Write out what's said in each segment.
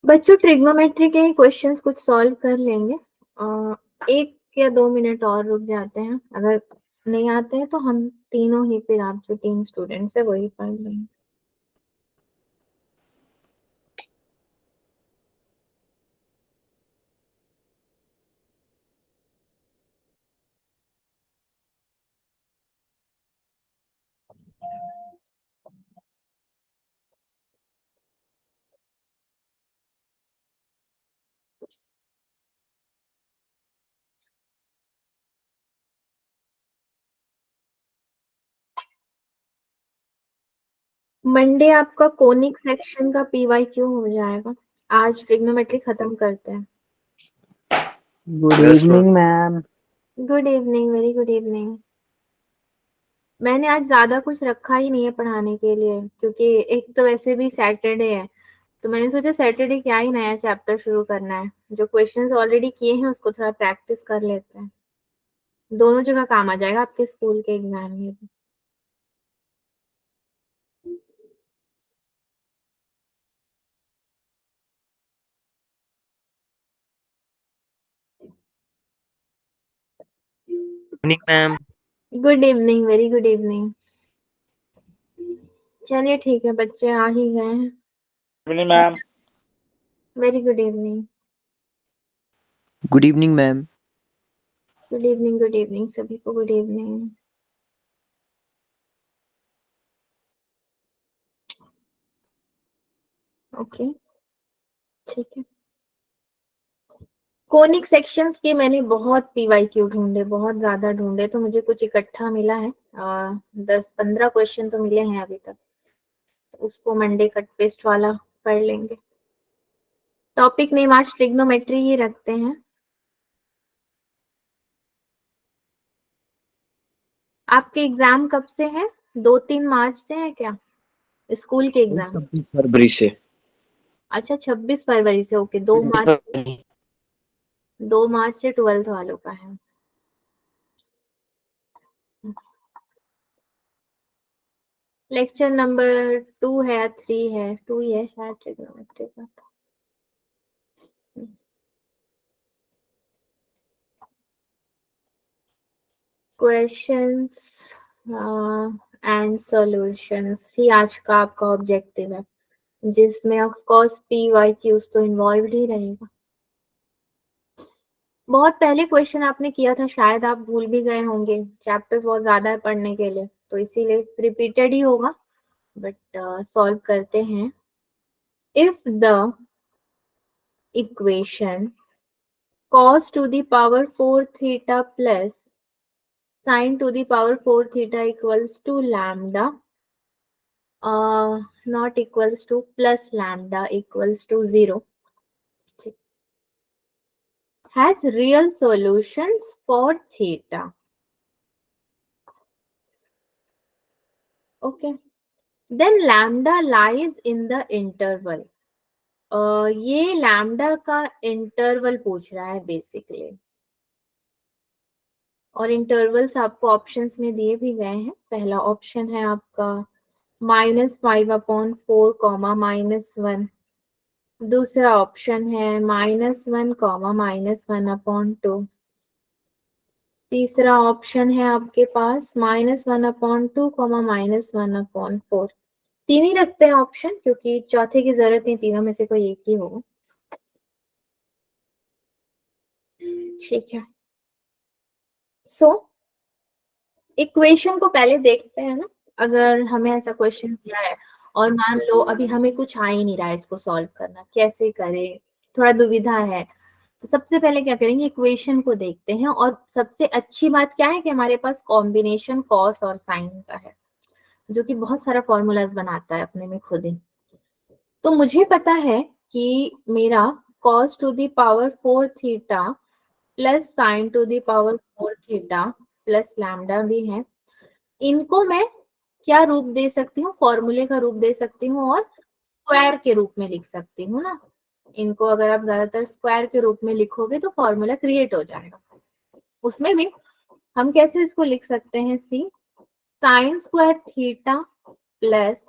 बच्चों ट्रिग्नोमेट्री के ही क्वेश्चंस कुछ सॉल्व कर लेंगे। 1 या 2 मिनट और रुक जाते हैं। अगर नहीं आते हैं तो हम तीनों ही, फिर आप जो 3 स्टूडेंट्स है वही पढ़ लेंगे। मंडे आपका कोनिक सेक्शन का PYQ हो जाएगा। आज ट्रिग्नोमेट्री खत्म करते हैं। Good evening ma'am. Good evening, very good evening. मैंने आज ज्यादा कुछ रखा ही नहीं है पढ़ाने के लिए, क्योंकि एक तो वैसे भी सैटरडे है, तो मैंने सोचा सैटरडे क्या ही नया चैप्टर शुरू करना है। जो क्वेश्चंस ऑलरेडी किए हैं उसको थोड़ा प्रैक्टिस कर लेते हैं। दोनों जगह काम आ जाएगा आपके स्कूल के एग्जाम में भी। Evening ma'am. Good evening, very good evening. चलिए ठीक है, बच्चे आ ही गए हैं। Evening ma'am. Very good evening. Good evening ma'am. Good evening, good evening सभी को, गुड इवनिंग। ओके, ठीक है। कोनिक सेक्शंस के मैंने बहुत PYQ ढूंढे, बहुत ज्यादा ढूंढे, तो मुझे कुछ इकट्ठा मिला है। 10-15 क्वेश्चन तो मिले हैं अभी तक। उसको मंडे कट पेस्ट वाला पढ़ लेंगे। टॉपिक नेम आज ट्रिग्नोमेट्री ही रखते हैं। आपके एग्जाम कब से है? 2-3 मार्च से है क्या स्कूल के एग्जाम? 26 फरवरी से। अच्छा, 26 फरवरी से। ओके, 2 मार्च से 12th वालों का है। लेक्चर नंबर 2 है या 3 है? 2 ही है शायद ट्रिग्नोमेट्री का। क्वेश्चंस एंड सॉल्यूशंस ही आज का आपका ऑब्जेक्टिव है, जिसमें ऑफ कोर्स PYQs तो इन्वॉल्व ही रहेगा। बहुत पहले क्वेश्चन आपने किया था, शायद आप भूल भी गए होंगे। चैप्टर्स बहुत ज्यादा है पढ़ने के लिए, तो इसीलिए रिपीटेड ही होगा, बट सॉल्व करते हैं। If the equation cos to the power 4 theta plus sin to the power 4 theta equals to lambda, not equals to plus lambda equals to 0, has real solutions for theta. Okay, then lambda lies in the interval. ये lambda का interval पूछ रहा है basically, और intervals आपको options में दिए भी गए हैं। पहला ऑप्शन है आपका -5/4 -1। दूसरा ऑप्शन है -1 -1/2। तीसरा ऑप्शन है आपके पास -1/2 -1/4। तीन ही रखते हैं ऑप्शन, क्योंकि चौथे की जरूरत नहीं, तीनों में से कोई एक ही होगा। ठीक है, सो इक्वेशन को पहले देखते हैं ना। अगर हमें ऐसा क्वेश्चन दिया है और मान लो अभी हमें कुछ आ ही नहीं रहा है इसको सॉल्व करना, कैसे करें, थोड़ा दुविधा है, तो सबसे पहले क्या करेंगे, इक्वेशन को देखते हैं। और सबसे अच्छी बात क्या है कि हमारे पास कॉम्बिनेशन कॉस और साइन का है, जो कि बहुत सारा फॉर्मूलाज बनाता है अपने में खुद ही। तो मुझे पता है कि मेरा cos to the power 4 theta plus sine to the power 4 theta plus lambda भी है। इनको मैं क्या रूप दे सकती हूँ? फॉर्मूले का रूप दे सकती हूँ और स्क्वायर के रूप में लिख सकती हूँ ना। इनको अगर आप ज्यादातर स्क्वायर के रूप में लिखोगे तो फॉर्मूला क्रिएट हो जाएगा। उसमें भी हम कैसे इसको लिख सकते हैं? Sine square theta plus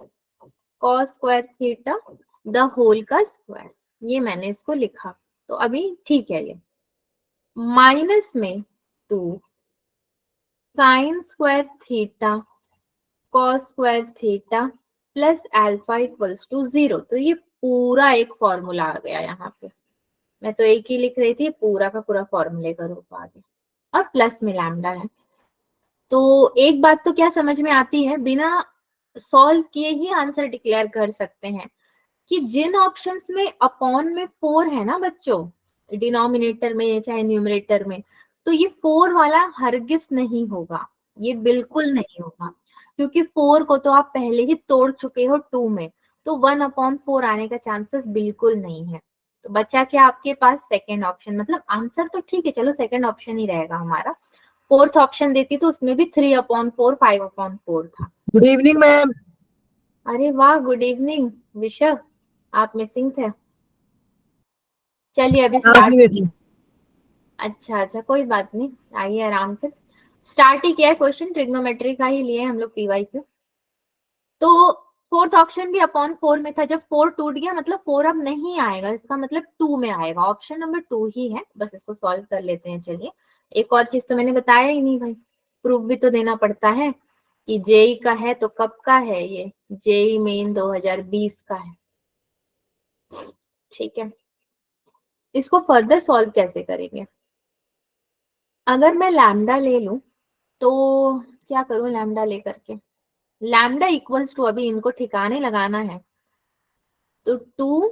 cos square theta the whole का स्क्वायर। ये मैंने इसको लिखा, तो अभी ठीक है। ये माइनस में 2 sine square theta cos square theta plus alpha equals to 0। तो ये पूरा एक फॉर्मूला आ गया यहाँ पे। मैं तो एक ही लिख रही थी, पूरा का पूरा फॉर्मूले का रूप आ गया, और प्लस में लैम्डा है। तो एक बात तो क्या समझ में आती है, बिना सॉल्व किए ही आंसर डिक्लेयर कर सकते हैं कि जिन ऑप्शंस में अपॉन में 4 है ना बच्चों, डिनोमिनेटर में चाहे न्यूमरेटर में, तो ये 4 वाला हरगिज नहीं होगा, ये बिल्कुल नहीं होगा, क्योंकि 4 को तो आप पहले ही तोड़ चुके हो 2 में, तो 1/4 आने का चांसेस बिल्कुल नहीं है। तो बच्चा क्या आपके पास सेकेंड ऑप्शन, मतलब आंसर तो ठीक है, चलो सेकेंड ऑप्शन ही रहेगा हमारा। फोर्थ ऑप्शन देती तो उसमें भी 3/4 5/4 था। Good evening ma'am. अरे वाह, गुड इवनिंग विशव, आप मिसिंग थे। चलिए अभी स्टार्ट। अच्छा अच्छा, कोई बात नहीं, आइए आराम से। स्टार्ट ही किया है, क्वेश्चन ट्रिग्नोमेट्री का ही लिए हम लोग पीवाईक्यू। तो फोर्थ ऑप्शन भी अपॉन 4 में था, जब 4 टूट गया मतलब 4 अब नहीं आएगा, इसका मतलब 2 में आएगा, ऑप्शन नंबर 2 ही है। बस इसको सॉल्व कर लेते हैं। चलिए, एक और चीज तो मैंने बताया ही नहीं भाई, प्रूफ भी तो देना पड़ता है कि जेई का है, तो कब का है ये, जेई मेन 2020 का है। ठीक है, इसको फर्दर सॉल्व कैसे करेंगे? अगर मैं लैम्डा ले लूं तो क्या करूं लैम्डा लेकर के, लैम्डा इक्वल्स टू, अभी इनको ठिकाने लगाना है, तो 2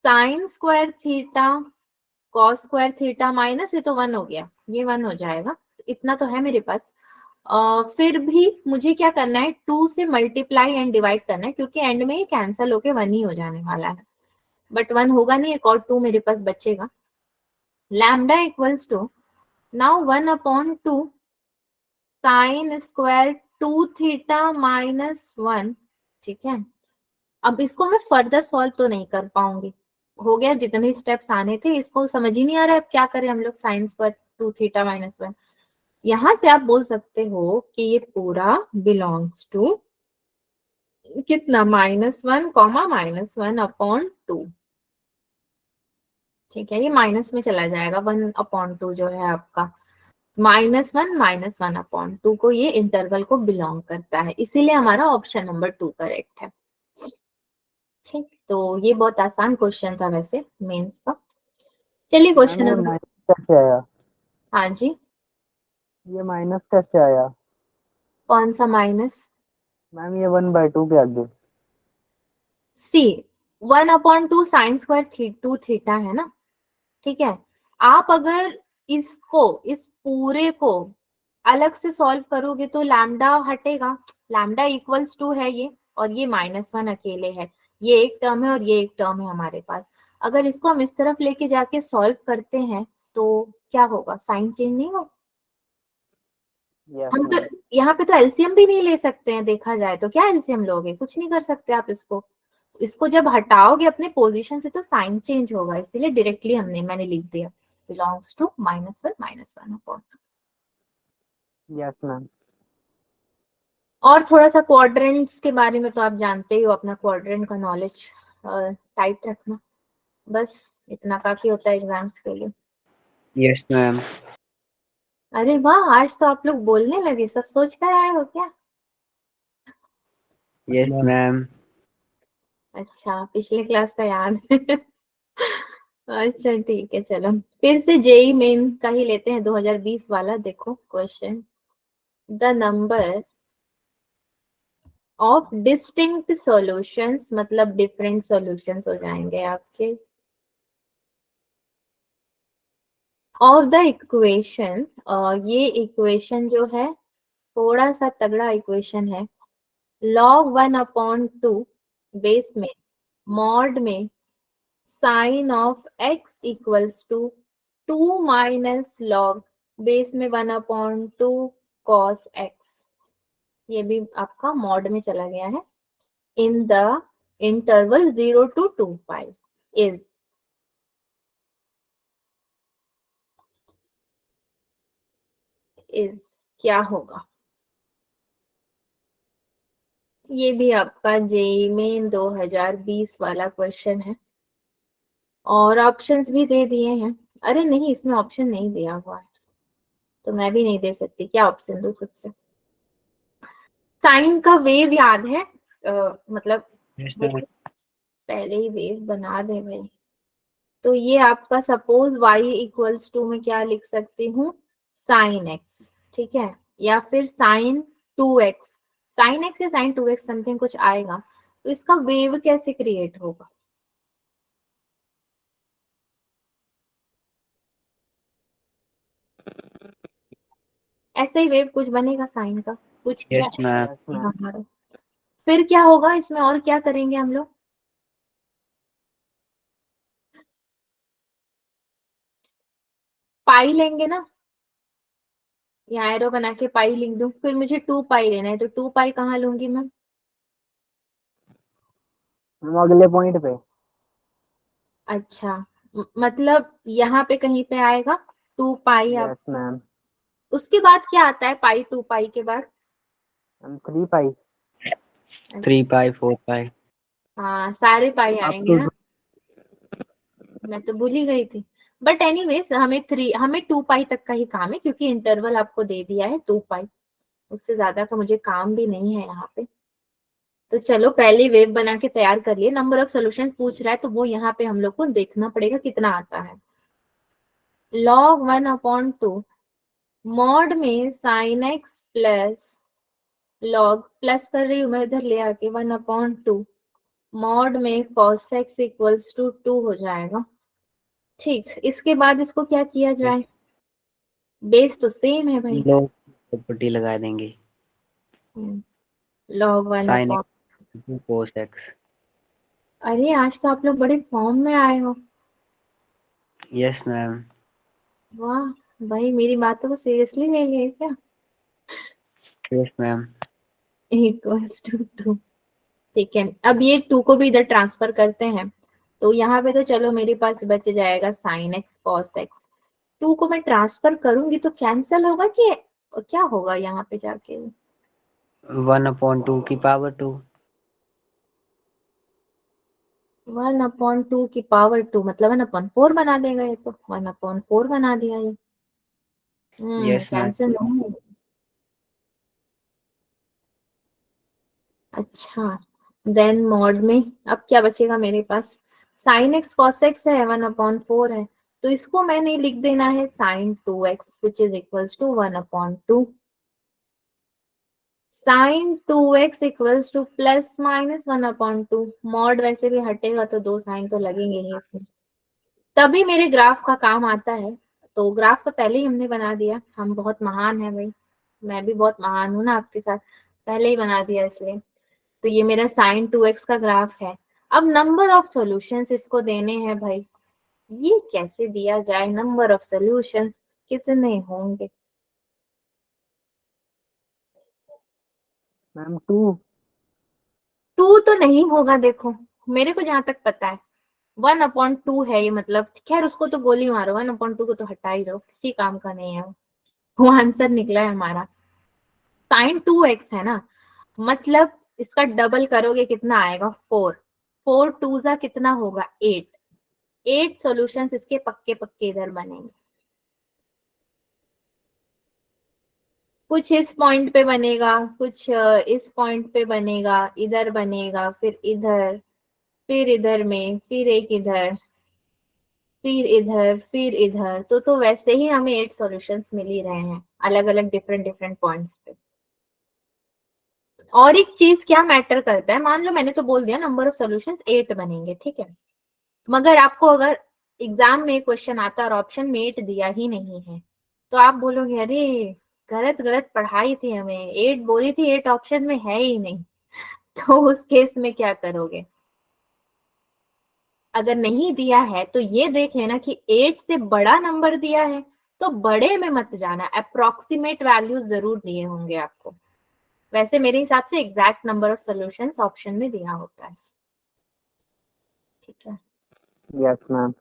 sine square theta cos square theta minus, ये तो 1 हो गया, ये 1 हो जाएगा, तो इतना तो है मेरे पास। फिर भी मुझे क्या करना है, 2 से मल्टीप्लाई एंड डिवाइड करना है, क्योंकि एंड में ये कैंसिल होके 1 ही हो जाने वाला है, बट 1 होगा नहीं, एक और 2 मेरे पास बचेगा। Lambda equals to, now 1/2 sine square 2 theta minus 1। ठीक है, अब इसको मैं फर्दर सॉल्व तो नहीं कर पाऊंगी, हो गया, जितने स्टेप्स आने थे, इसको समझ ही नहीं आ रहा है अब क्या करें हम लोग, साइन स्क्वायर 2 थीटा माइनस 1। यहां से आप बोल सकते हो कि ये पूरा बिलोंग्स टू कितना, -1 कॉमा -1/2। ठीक है, ये माइनस में चला जाएगा, 1/2 जो है आपका, -1 -1/2 को ये इंटरवल को बिलोंग करता है, इसीलिए हमारा ऑप्शन नंबर 2 करेक्ट है। ठीक, तो ये बहुत आसान क्वेश्चन था वैसे मेंस का। चलिए क्वेश्चन ये नंबर, माइनस कैसे आया? हाँ जी, ये माइनस कैसे आया? कौन सा माइनस? मैम ये 1/2 के आगे। सी 1/2 साइन स्क्वायर 2 थीटा है ना। ठीक है, आप अगर इसको, इस पूरे को अलग से सॉल्व करोगे तो लैम्डा हटेगा, लैम्डा इक्वल्स टू है ये, और ये -1 अकेले है, ये एक टर्म है और ये एक टर्म है हमारे पास। अगर इसको हम इस तरफ लेके जाके सॉल्व करते हैं तो क्या होगा, साइन चेंज नहीं होगा। यस हम तो मैम। यहाँ पे तो एलसीएम भी नहीं ले सकते हैं, देखा जाए तो क्या एलसीएम लोगे, कुछ नहीं कर सकते आप इसको। इसको जब हटाओगे अपने पोजीशन से तो साइन चेंज होगा, इसीलिए डायरेक्टली मैंने लिख दिया बिलोंग्स टू -1 -1/2। Yes ma'am. और थोड़ा सा क्वाड्रेंट्स के बारे में तो आप जानते ही हो, अपना क्वाड्रेंट का नॉलेज टाइट रखना, बस इतना काफी होता है एग्जाम्स के लिए। Yes ma'am. अरे वाह, आज तो आप लोग बोलने लगे, सब सोच कर आए हो क्या? Yes ma'am. अच्छा, पिछले क्लास का याद है। अच्छा ठीक है, चलो फिर से जेई मेन का ही लेते हैं, 2020 वाला। देखो question, the number of distinct solutions, मतलब डिफरेंट सॉल्यूशंस हो जाएंगे आपके, ऑफ द इक्वेशन। ये इक्वेशन जो है थोड़ा सा तगड़ा इक्वेशन है, log 1/2 बेस में मॉड में sine of x equals to 2 minus log base में 1/2 cos x। ये भी आपका मॉड में चला गया है, in the interval 0 to 2π is क्या होगा? ये भी आपका जेई में 2020 वाला क्वेश्चन है। और ऑप्शंस भी दे दिए हैं। अरे नहीं, इसमें ऑप्शन नहीं दिया हुआ है, तो मैं भी नहीं दे सकती, क्या ऑप्शन दूं खुद से। साइन का वेव याद है? मतलब Yes, वो ma'am. पहले ही वेव बना दे भाई। तो ये आपका सपोज y इक्वल्स टू में क्या लिख सकती हूँ, साइन एक्स, ठीक है, या फिर साइन 2x, साइन एक्स या साइन 2x समथिंग कुछ आएगा। तो इसका वेव कैसे क्रिएट होगा? ऐसे ही वेव कुछ बनेगा साइन का, कुछ किया Yes, ma'am. Yes ma'am. हमारा। फिर क्या होगा इसमें, और क्या करेंगे हम लोग? पाई लेंगे ना, यहाँ एरो बना के पाई लिख दूं, फिर मुझे 2 पाई लेना है, तो 2 पाई कहाँ लूंगी मैं? हम अगले पॉइंट पे। अच्छा, मतलब यहाँ पे कहीं पे आएगा 2 पाई। आप यस मैम। उसके बाद क्या आता है, पाई 2 पाई के बाद? हम 3 पाई। 3 अच्छा, pi, 4 pi. हाँ सारे पाई अप आएंगे टू ना, मैं तो भूल ही गई थी। बट एनीवेज हमें 2 पाई तक का ही काम है, क्योंकि इंटरवल आपको दे दिया है 2 पाई, उससे ज्यादा का मुझे काम भी नहीं है यहाँ पे। तो चलो पहले वेव बना के तैयार कर लिए, नंबर ऑफ सॉल्यूशन पूछ रहा है तो वो यहाँ पे हम लोग को देखना पड़ेगा कितना आता है। log 1/2 मॉड में sign x plus log, plus कर रही हूँ मैं इधर ले आके, 1/2 मॉड में cos x इक्वल्स टू 2 हो जाएगा। ठीक, इसके बाद इसको क्या किया Yes. जाए? बेस तो सेम है भाई। लोग प्रॉपर्टी लगा देंगे. log one Sin upon, x to cos x. अरे आज तो आप लोग बड़े फॉर्म में आए हो। Yes, ma'am. वाह भाई, मेरी बातों को सीरियसली ले लिए क्या? Yes, ma'am. इक्वल्स टू 2, ठीक है। अब ये 2 को भी इधर ट्रांसफर करते हैं, तो यहाँ पे तो चलो मेरे पास बच जाएगा साइन एक्स कॉस एक्स। 2 को मैं ट्रांसफर करूंगी तो कैंसिल होगा कि क्या होगा यहाँ पे जाके? 1/2 की पावर 2. 1/2 की पावर 2 मतलब 1/4 बना देगा ये, तो 1/4 बना दिया ये। Yes, ma'am. कैंसिल नहीं होगा। अच्छा, देन मॉड में अब क्या बचेगा मेरे पास, साइन एक्स कॉस एक्स है, 1/4 है, तो इसको मैंने लिख देना है sine 2x which is equals to 1/2। Sine 2x equals to plus minus 1/2, mod वैसे भी हटेगा तो 2 साइन तो लगेंगे ही इसमें, तभी मेरे ग्राफ का काम आता है। तो ग्राफ तो पहले ही हमने बना दिया, हम बहुत महान है भाई, मैं भी बहुत महान हूं ना आपके साथ, पहले ही बना दिया इसलिए। तो ये मेरा साइन 2x का ग्राफ है। अब नंबर ऑफ सॉल्यूशंस इसको देने हैं भाई, ये कैसे दिया जाए, नंबर ऑफ सॉल्यूशंस कितने होंगे? मैम 2। 2 तो नहीं होगा, देखो मेरे को जहां तक पता है 1/2 है ये, मतलब खैर उसको तो गोली मारो, 1/2 को तो हटा ही दो, किसी काम का नहीं है वो आंसर निकला है हमारा। साइन 2x है ना, मतलब इसका डबल करोगे कितना आएगा, 4, 4 टू जा कितना होगा, 8, 8 सॉल्यूशंस इसके पक्के पक्के इधर बनेंगे। कुछ इस पॉइंट पे बनेगा, कुछ इस पॉइंट पे बनेगा, इधर बनेगा, फिर इधर, फिर इधर में, फिर एक इधर, फिर इधर, फिर इधर, तो वैसे ही हमें 8 सॉल्यूशंस मिल ही रहे हैं, अलग अलग डिफरेंट डिफरेंट पॉइंट्स पे। और एक चीज क्या मैटर करता है, मान लो मैंने तो बोल दिया नंबर ऑफ सॉल्यूशंस 8 बनेंगे, ठीक है, मगर आपको अगर एग्जाम में क्वेश्चन आता और ऑप्शन में 8 दिया ही नहीं है, तो आप बोलोगे अरे गलत गलत पढ़ाई थी हमें, 8 बोली थी, 8 ऑप्शन में है ही नहीं। तो उस केस में क्या करोगे? अगर नहीं दिया है तो ये देख लेना कि 8 से बड़ा नंबर दिया है तो बड़े में मत जाना, अप्रोक्सीमेट वैल्यू जरूर दिए होंगे आपको। वैसे मेरे हिसाब से exact number of solutions option में दिया होता है, ठीक है। Yes ma'am.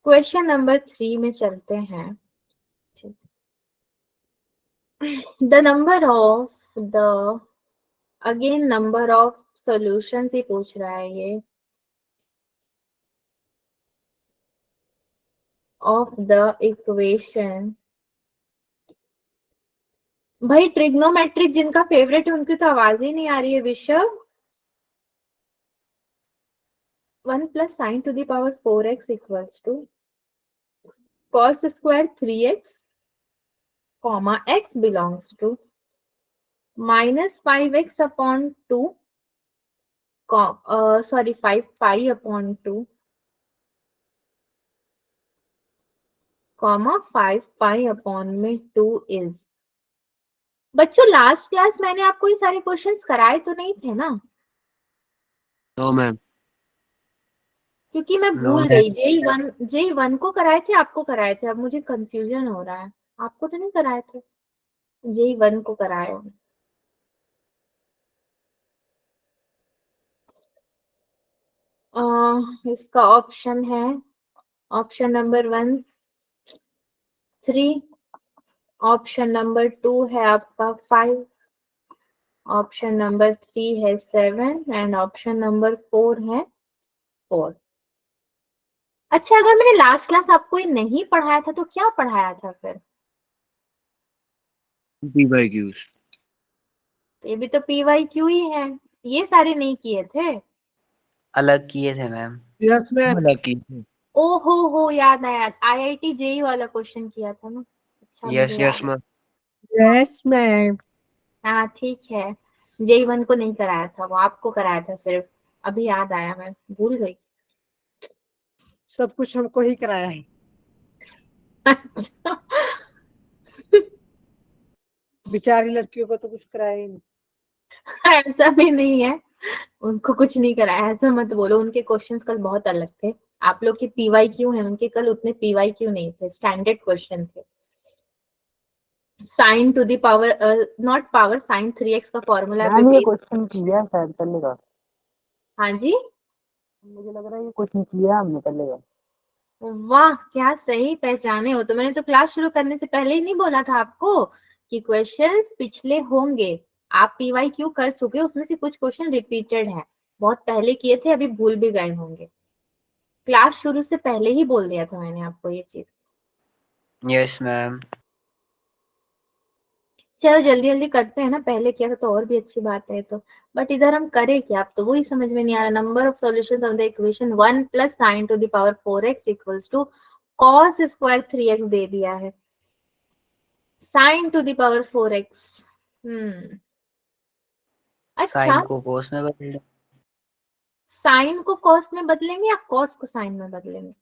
क्वेश्चन नंबर 3 में चलते हैं। The number of the again number of solutions ही पूछ रहा है ये ऑफ द इक्वेशन। भाई ट्रिग्नोमेट्रिक जिनका फेवरेट है उनकी तो आवाज ही नहीं आ रही है विश्व। 1 plus sine to the power 4x equals to cos square 3x comma x belongs to minus 5x upon 2 sorry 5 pi upon 2 comma 5 pi upon में 2 is। बच्चों लास्ट क्लास मैंने आपको ये सारे क्वेश्चंस कराए तो नहीं थे ना? No ma'am. क्योंकि मैं No, भूल ma'am. गई। J1 को कराए थे, आपको कराए थे, अब मुझे कंफ्यूजन हो रहा है। आपको तो नहीं कराए थे, J1 को कराए। इसका ऑप्शन है ऑप्शन नंबर 1 3, ऑप्शन नंबर 2 है आपका 5, ऑप्शन नंबर 3 है 7 एंड ऑप्शन नंबर 4 है 4। अच्छा, अगर मैंने लास्ट क्लास आपको ये नहीं पढ़ाया था तो क्या पढ़ाया था फिर? P by Q. ये भी तो PYQ ही है, ये सारे नहीं किए थे। अलग किए थे मैम। Yes ma'am. अलग की। ओ हो याद आया, IIT JEE वाला क्वेश्चन किया था ना। अच्छा Yes, मुझे यस याद मैम। Yes ma'am. हाँ ठीक है। J1 को नहीं कराया था, वो आपको कराया था सिर्फ। अभी याद आया, मैं भूल गई। सब कुछ हमको ही कराया है। बेचारी लड़कियों को तो कुछ कराया ही नहीं। ऐसा भी नहीं है, उनको कुछ नहीं कराया, ऐसा मत बोलो। उनके क्वेश्चंस कल बहुत अलग थे। आप लोग के PYQ हैं, उनके कल उतने PYQ नहीं थे, स्टैंडर्ड क्वेश्चन थे। Sign to the power not power sine 3x का फॉर्मूला पे मैम ये बेस। क्वेश्चन किया शायद चलेगा। हाँ जी, मुझे लग रहा है ये क्वेश्चन किया हमने चलेगा। वाह क्या सही पहचाने हो। तो मैंने तो क्लास शुरू करने से पहले ही नहीं बोला था आपको कि क्वेश्चंस पिछले होंगे। आप PYQ कर चुके, उसमें से कुछ क्वेश्चन रिपीटेड है, बहुत पहले किए थे, अभी भूल भी गए होंगे। क्लास शुरू से पहले ही बोल दिया था मैंने आपको ये चीज। Yes, ma'am. चलो जल्दी जल्दी करते हैं ना, पहले किया था तो और भी अच्छी बात है। तो बट इधर हम करें क्या, अब तो वही समझ में नहीं आ रहा। Number of solutions of the equation 1 plus sin to the power 4x equals to cos square 3x दे दिया है। sin to the power 4x, अच्छा, साइन को कोस में बदल दो। साइन को cos में बदलेंगे या cos को sin में बदलेंगे?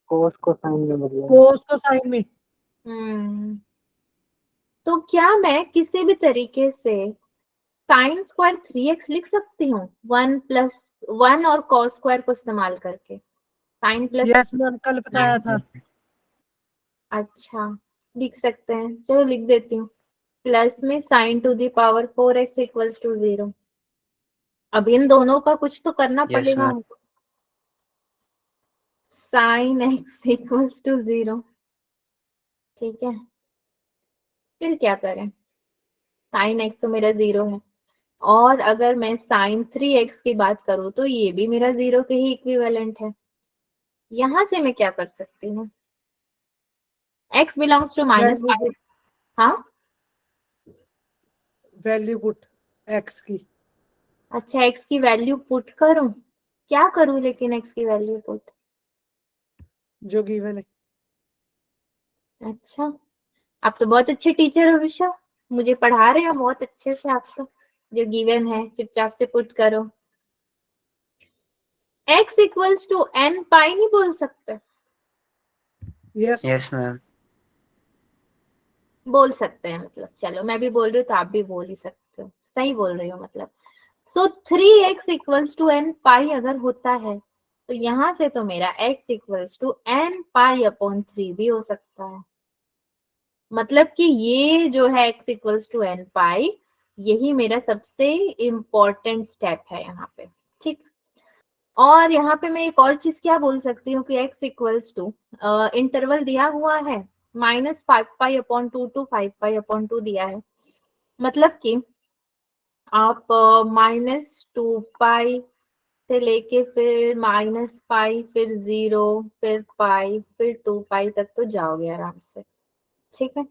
कोस को साइन में बदलेंगे। कोस को साइन में। तो क्या मैं किसी भी तरीके से साइन स्क्वायर 3x लिख सकती हूँ 1 और cos स्क्वायर को इस्तेमाल करके? साइन प्लस, यस मैम, कल बताया था। अच्छा लिख सकते हैं, चलो लिख देती हूँ। प्लस में sine to the power 4x equals to 0। अब इन दोनों का कुछ तो करना Yes, पड़ेगा मैम। हमको। साइन x इक्वल्स टू 0, ठीक है। फिर क्या करें, साइन x तो मेरा 0 है, और अगर मैं साइन 3x की बात करूं तो ये भी मेरा 0 के ही इक्विवेलेंट है। यहां से मैं क्या कर सकती हूँ, x belongs to minus, value put, हाँ वैल्यू पुट एक्स की। अच्छा, x की वैल्यू पुट करूं? क्या करूं लेकिन x की वैल्यू पुट? जो गिवन है। अच्छा, आप तो बहुत अच्छे टीचर हो विशा, मुझे पढ़ा रहे हो बहुत अच्छे से। आप तो जो गिवन है चुपचाप से पुट करो। x इक्वल्स टू n पाई नहीं बोल सकते? Yes Yes, ma'am. बोल सकते हैं, मतलब चलो मैं भी बोल रही हूँ तो आप भी बोल ही सकते हो, सही बोल रही हो मतलब। So 3x equals to n pi अगर होता है तो यहाँ से तो मेरा x equals to n pi upon 3 भी हो सकता है। मतलब कि ये जो है x इक्वल्स टू n पाई, यही मेरा सबसे इम्पोर्टेंट स्टेप है यहाँ पे, ठीक। और यहाँ पे मैं एक और चीज क्या बोल सकती हूँ कि x इक्वल्स टू इंटरवल दिया हुआ है -5 pi upon 2 to 5 pi upon 2 दिया है। मतलब कि आप -2 पाई से लेके फिर -पाई, फिर 0, फिर पाई, फिर 2 पाई तक तो जाओगे आराम से। ठीक है,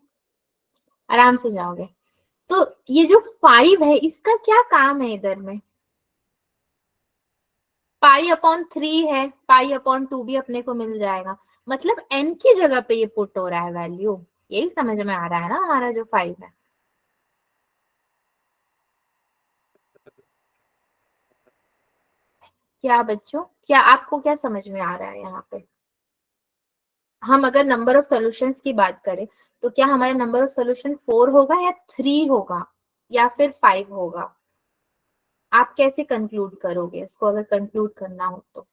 आराम से जाओगे। तो ये जो 5 है इसका क्या काम है इधर में? π/3 है, π/2 भी अपने को मिल जाएगा, मतलब n की जगह पे ये पुट हो रहा है वैल्यू। यही समझ में आ रहा है ना हमारा जो 5 है। क्या बच्चों, क्या आपको क्या समझ में आ रहा है यहाँ पे? हम अगर नंबर ऑफ सॉल्यूशंस की बात करें तो क्या हमारा नंबर ऑफ सॉल्यूशन 4 होगा या 3 होगा या फिर 5 होगा? आप कैसे कंक्लूड करोगे इसको, अगर कंक्लूड करना हो तो?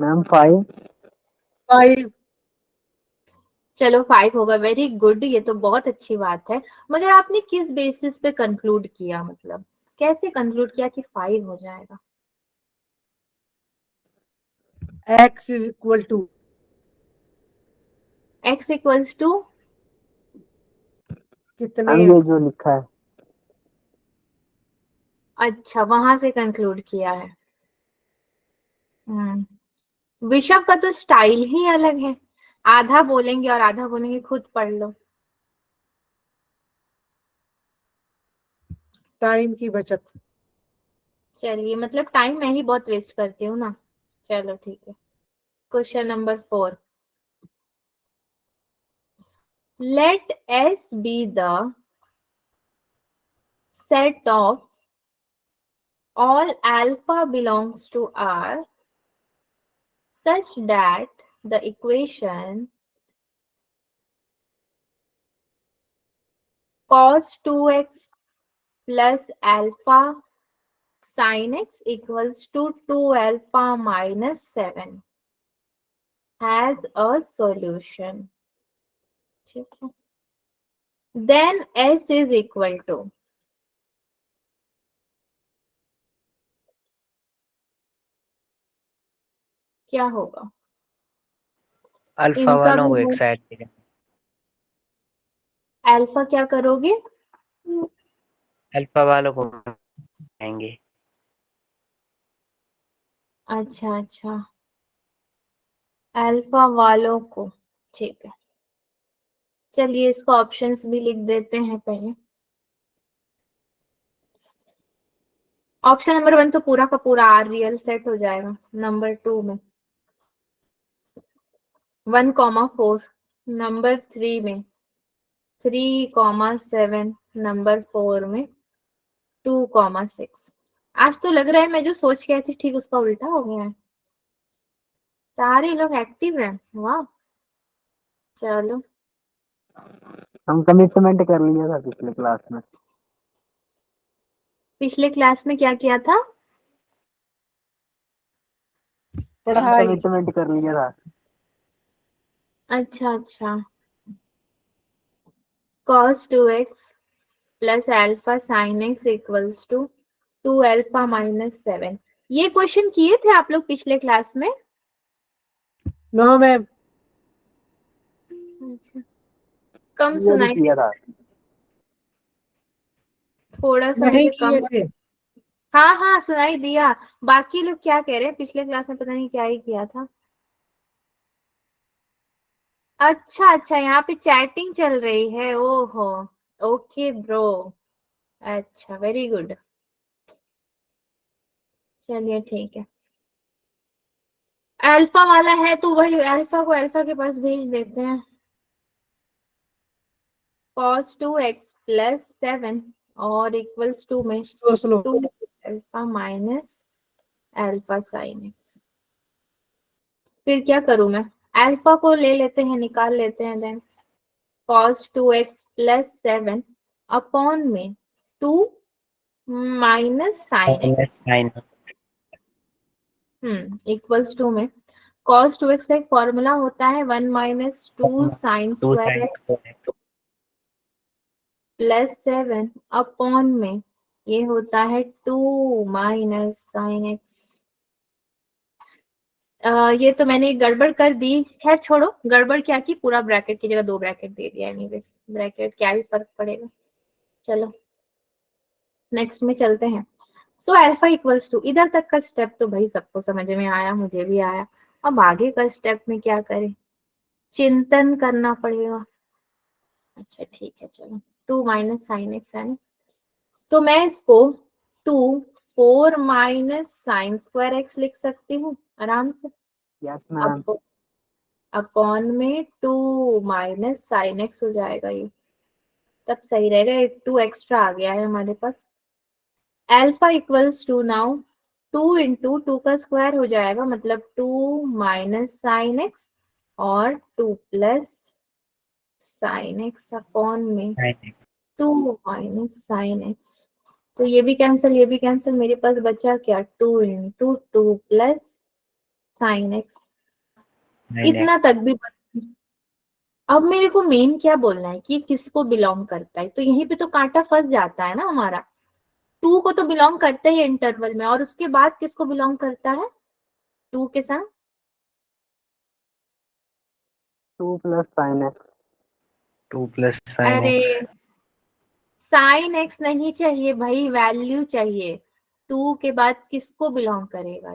मैम 5। 5। चलो 5 होगा, वेरी गुड, ये तो बहुत अच्छी बात है। मगर आपने किस बेसिस पे कंक्लूड किया, मतलब कैसे कंक्लूड किया कि 5 हो जाएगा? x is equal to x equals to कितने? मैम ये जो लिखा है। अच्छा, वहां से कंक्लूड किया है। विशव का तो स्टाइल ही अलग है, आधा बोलेंगे और आधा बोलेंगे, खुद पढ़ लो। टाइम की बचत। चलिए, मतलब टाइम मैं ही बहुत वेस्ट करती हूँ ना। चलो ठीक है। Question number 4, let S be the set of all alpha belongs to R such that the equation cos 2x plus alpha sin x equals to 2 alpha minus 7 has a solution. ठीक है, then S is equal to, क्या होगा? Alpha इनका वालों को भी एक side पे अल्फा क्या करोगे? अल्फा वालों को आएंगे। अच्छा अच्छा, अल्फा वालों को, ठीक है। चलिए इसको ऑप्शंस भी लिख देते हैं पहले। ऑप्शन नंबर 1 तो पूरा का पूरा आर रियल सेट हो जाएगा। नंबर 2 में 1,4, नंबर 3 में 3,7, नंबर 4 में 2,6। आज तो लग रहा है मैं जो सोच के आई थी ठीक उसका उल्टा हो गया है। सारे लोग एक्टिव हैं, वाह। चलो, हम कमिटमेंट कर लिया था पिछले क्लास में। पिछले क्लास में क्या किया था? हम पढ़ाई। कमिटमेंट कर लिया था। अच्छा अच्छा, cos 2x plus alpha sine x equals to 2 alpha minus 7। ये क्वेश्चन किए थे आप लोग पिछले क्लास में? No ma'am. अच्छा, कम ये भी सुनाई किया था। थोड़ा सा नहीं मुझे किए कम। थे। हाँ हाँ, सुनाई दिया। बाकी लोग क्या कह रहे हैं, पिछले क्लास में पता नहीं क्या ही किया था। अच्छा अच्छा, यहाँ पे चैटिंग चल रही है, ओहो। ओके ब्रो, अच्छा वेरी गुड। चलिए ठीक है, अल्फा वाला है तो वही अल्फा को अल्फा के पास भेज देते हैं। cos 2x प्लस 7 और इक्वल्स टू में सोच लो। 2 alpha minus alpha sine x. फिर क्या करूं मैं? अल्फा को ले लेते हैं, निकाल लेते हैं। Then cos 2x plus 7 upon में 2 minus sine x sine equals to में cos 2x का एक फॉर्मूला होता है 1 minus 2 sine 2 square sine x plus 7 upon में ये होता है 2 माइनस साइन एक्स। ये तो मैंने गड़बड़ कर दी, खैर छोड़ो, गड़बड़ क्या की, पूरा ब्रैकेट की जगह 2 ब्रैकेट दे दिया। एनीवेज ब्रैकेट क्या ही फर्क पड़ेगा। चलो नेक्स्ट में चलते हैं। सो अल्फा इक्वल्स टू, इधर तक का स्टेप तो भाई सबको समझ में आया, मुझे भी आया। अब आगे का स्टेप में क्या करें, चिंतन करना पड़ेगा। अच्छा ठीक है चलो, 2 माइनस साइन एक्स है ना, तो मैं इसको 2 4 माइनस साइन स्क्वायर एक्स लिख सकती हूँ आराम से। Yes ma'am. अपॉन में 2 माइनस साइन एक्स हो जाएगा, ये तब सही रहेगा। एक 2 एक्स्ट्रा आ गया है हमारे पास। Alpha equals to now 2 into 2 का स्क्वायर हो जाएगा, मतलब 2 माइनस साइन एक्स और 2 प्लस साइन एक्स अपॉन में 2 माइनस साइन एक्स। तो ये भी कैंसिल, ये भी कैंसिल, मेरे पास बचा क्या, 2 इंटू 2 प्लस साइन एक्स। इतना तक भी अब मेरे को मेन क्या बोलना है कि किसको बिलोंग करता है, तो यहीं पे तो कांटा फंस जाता है ना हमारा। 2 को तो बिलोंग करता है इंटरवल में, और उसके बाद किसको बिलोंग करता है 2 के संग, 2 plus sine x. 2 plus sign अरे एक्स। साइन एक्स नहीं चाहिए भाई, वैल्यू चाहिए। 2 के बाद किसको बिलोंग करेगा,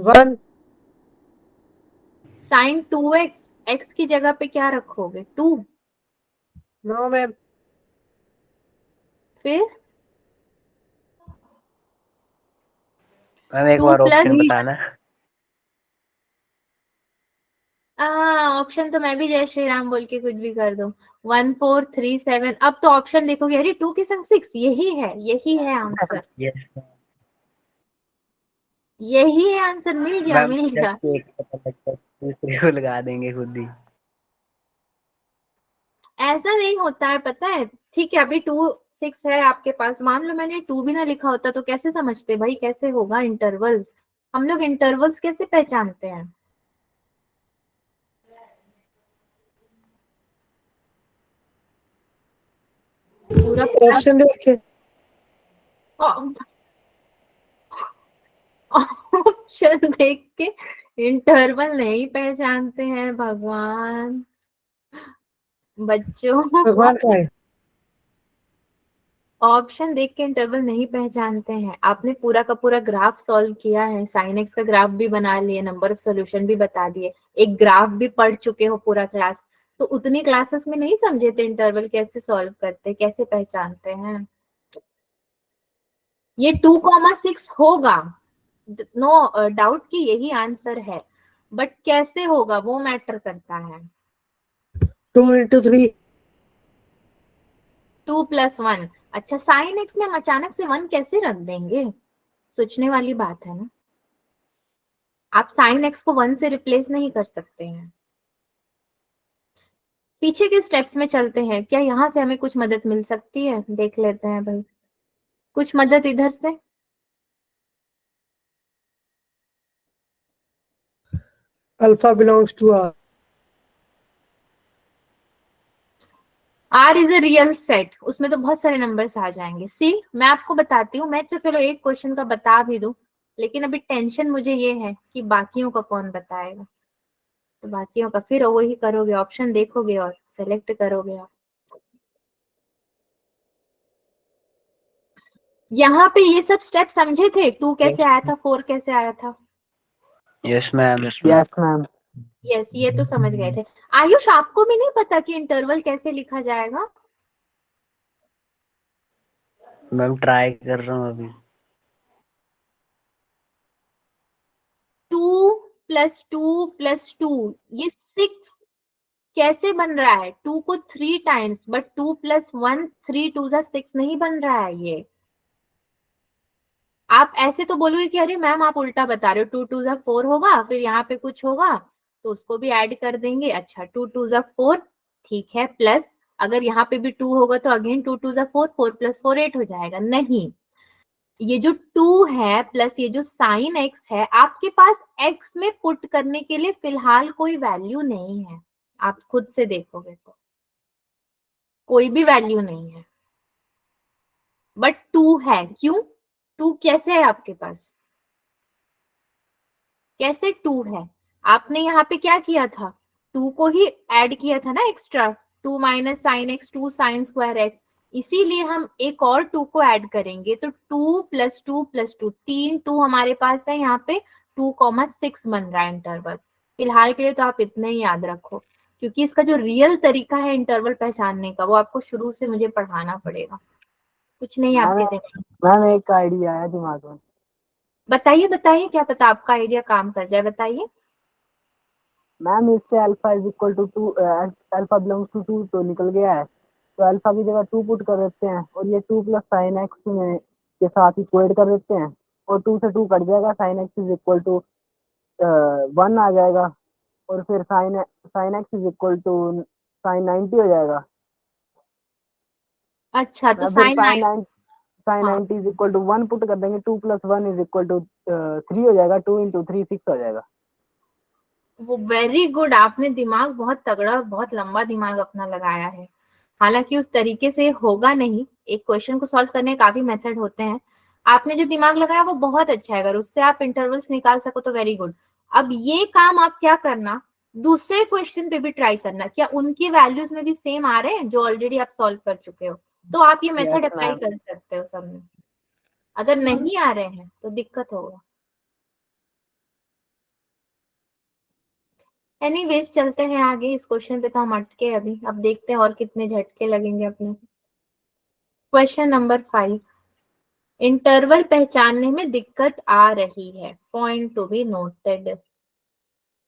1। साइन 2x, x की जगह पे क्या रखोगे 2, नो मैम। फिर मैम एक 2 बार प्लस, ऑप्शन बताना। ऑप्शन तो मैं भी जय श्री राम बोल के कुछ भी कर दूं। 1 4 3 7, अब तो ऑप्शन देखोगे, अरे 2 के संग 6, यही है आंसर, यस यही है आंसर, मिल गया मैम, मिल गया। जब एक पता लगता है दूसरे को लगा देंगे खुद ही। ऐसा नहीं होता है पता है, ठीक है अभी 2 6 है आपके पास, मान लो मैंने 2 भी ना लिखा होता तो कैसे समझते भाई, कैसे होगा इंटरवल्स, हम लोग इंटरवल्स कैसे पहचानते हैं। पूरा ऑप्शन देख के। ऑप्शन देख के इंटरवल नहीं पहचानते हैं भगवान, बच्चों भगवान का है। ऑप्शन देख के इंटरवल नहीं पहचानते हैं। आपने पूरा का पूरा ग्राफ सॉल्व किया है, साइन एक्स का ग्राफ भी बना लिए, नंबर ऑफ सॉल्यूशन भी बता दिए, एक ग्राफ भी पढ़ चुके हो पूरा क्लास, तो उतनी क्लासेस में नहीं समझे थे इंटरवल कैसे सॉल्व करते, कैसे पहचानते हैं। ये 2,6 होगा, नो डाउट कि यही आंसर है, बट कैसे होगा वो मैटर करता है। 2 इंटू 3। 2 प्लस 1, अच्छा साइन एक्स में हम अचानक से 1 कैसे रख देंगे, सोचने वाली बात है ना। आप साइन एक्स को 1 से रिप्लेस नहीं कर सकते हैं। पीछे के स्टेप्स में चलते हैं, क्या यहाँ से हमें कुछ मदद मिल सकती है, देख लेते हैं भाई, कुछ मदद इधर से। Alpha belongs to R. R is a real set, उसमें तो बहुत सारे नंबर्स आ जाएंगे। सी मैं आपको बताती हूँ, मैं तो चलो एक क्वेश्चन का बता भी दूं, लेकिन अभी टेंशन मुझे ये है कि बाकियों का कौन बताएगा, तो बाकियों का फिर वही करोगे, ऑप्शन देखोगे और सेलेक्ट करोगे आप। यहाँ पे ये सब स्टेप समझे थे, 2 कैसे आया था, 4 कैसे आया था, yes ma'am. Yes ma'am. Yes ma'am. Yes ये तो समझ गए थे। आयुष आपको भी नहीं पता कि इंटरवल कैसे लिखा जाएगा, मैम ट्राई कर रहा हूँ अभी। 2 प्लस 2 प्लस 2, ये 6 कैसे बन रहा है, 2 को 3 टाइम्स, बट 2 प्लस 1 3 2 6 नहीं बन रहा है ये। आप ऐसे तो बोलोगे कि अरे मैम आप उल्टा बता रहे हो, 2 2 4 होगा, फिर यहाँ पे कुछ होगा तो उसको भी ऐड कर देंगे। अच्छा 2 2 4, ठीक है, प्लस अगर यहाँ पे भी 2 होगा तो अगेन 2 2 4, 4 प्लस 4 8 हो जाएगा। नहीं, ये जो 2 है प्लस ये जो साइन एक्स है, आपके पास एक्स में पुट करने के लिए फिलहाल कोई वैल्यू नहीं है, आप खुद से देखोगे तो कोई भी वैल्यू नहीं है, बट 2 है। क्यों 2 कैसे है आपके पास, कैसे 2 है, आपने यहाँ पे क्या किया था, 2 को ही ऐड किया था ना extra, 2 minus sine x 2 sine square x, इसीलिए हम एक और 2 को ऐड करेंगे, तो 2 + 2 + 2, 3 2 हमारे पास है यहाँ पे, 2,6 बन रहा है इंटरवल। फिलहाल के लिए तो आप इतना ही याद रखो, क्योंकि इसका जो रियल तरीका है इंटरवल पहचानने का वो आपको शुरू से मुझे पढ़ाना पड़ेगा, कुछ नहीं आपके दिमाग। मैम एक आइडिया आया दिमाग में। बताइए बताइए, क्या पता आपका आइडिया काम कर जाए, बताइए। मैम इससे alpha is equal to 2, alpha belongs to 2 तो निकल गया है, तो अल्फा की जगह 2 पुट कर देते हैं और ये 2 + साइन एक्स में के साथ इक्वेट कर देते हैं और 2 से 2 कट जाएगा, sine x is equal to 1 आ जाएगा और फिर sine x is equal to sine 90 हो जाएगा। अच्छा, तो फिर साइन साइन हाँ, 90 इज इक्वल टू 1 पुट कर देंगे, 2 + 1 इज इक्वल टू 3 हो जाएगा, 2 × 3 6 हो जाएगा। वो वेरी गुड, आपने दिमाग बहुत तगड़ा और बहुत लंबा दिमाग अपना लगाया है। हालांकि उस तरीके से होगा नहीं, एक क्वेश्चन को सॉल्व करने के काफी मेथड होते हैं। आपने जो दिमाग लगाया वो बहुत अच्छा है, अगर उससे आप इंटरवल्स निकाल सको तो वेरी गुड। अब ये काम आप क्या करना, दूसरे क्वेश्चन पे भी ट्राई करना, क्या उनके वैल्यूज में भी सेम आ रहे हैं जो ऑलरेडी आप सॉल्व कर चुके हो, तो आप ये मेथड यस अप्लाई मैम। कर सकते हो सब में। अगर नहीं आ रहे हैं तो दिक्कत होगा। एनीवेज चलते हैं आगे, इस क्वेश्चन पे तो हम अटके अभी, अब देखते हैं और कितने झटके लगेंगे अपने। क्वेश्चन नंबर 5, इंटरवल पहचानने में दिक्कत आ रही है, पॉइंट टू बी नोटेड।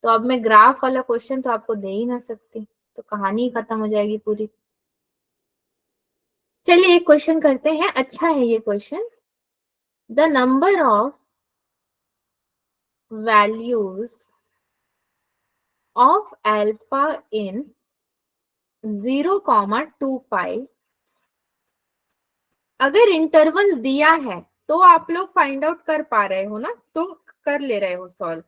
तो अब मैं ग्राफ वाला क्वेश्चन तो आपको दे ही ना सकती, तो कहानी ही खत्म हो जाएगी पूरी। चलिए एक क्वेश्चन करते हैं, अच्छा है ये क्वेश्चन। The number of values of alpha in 0, 2π, अगर इंटरवल दिया है तो आप लोग फाइंड आउट कर पा रहे हो ना, तो कर ले रहे हो सॉल्व।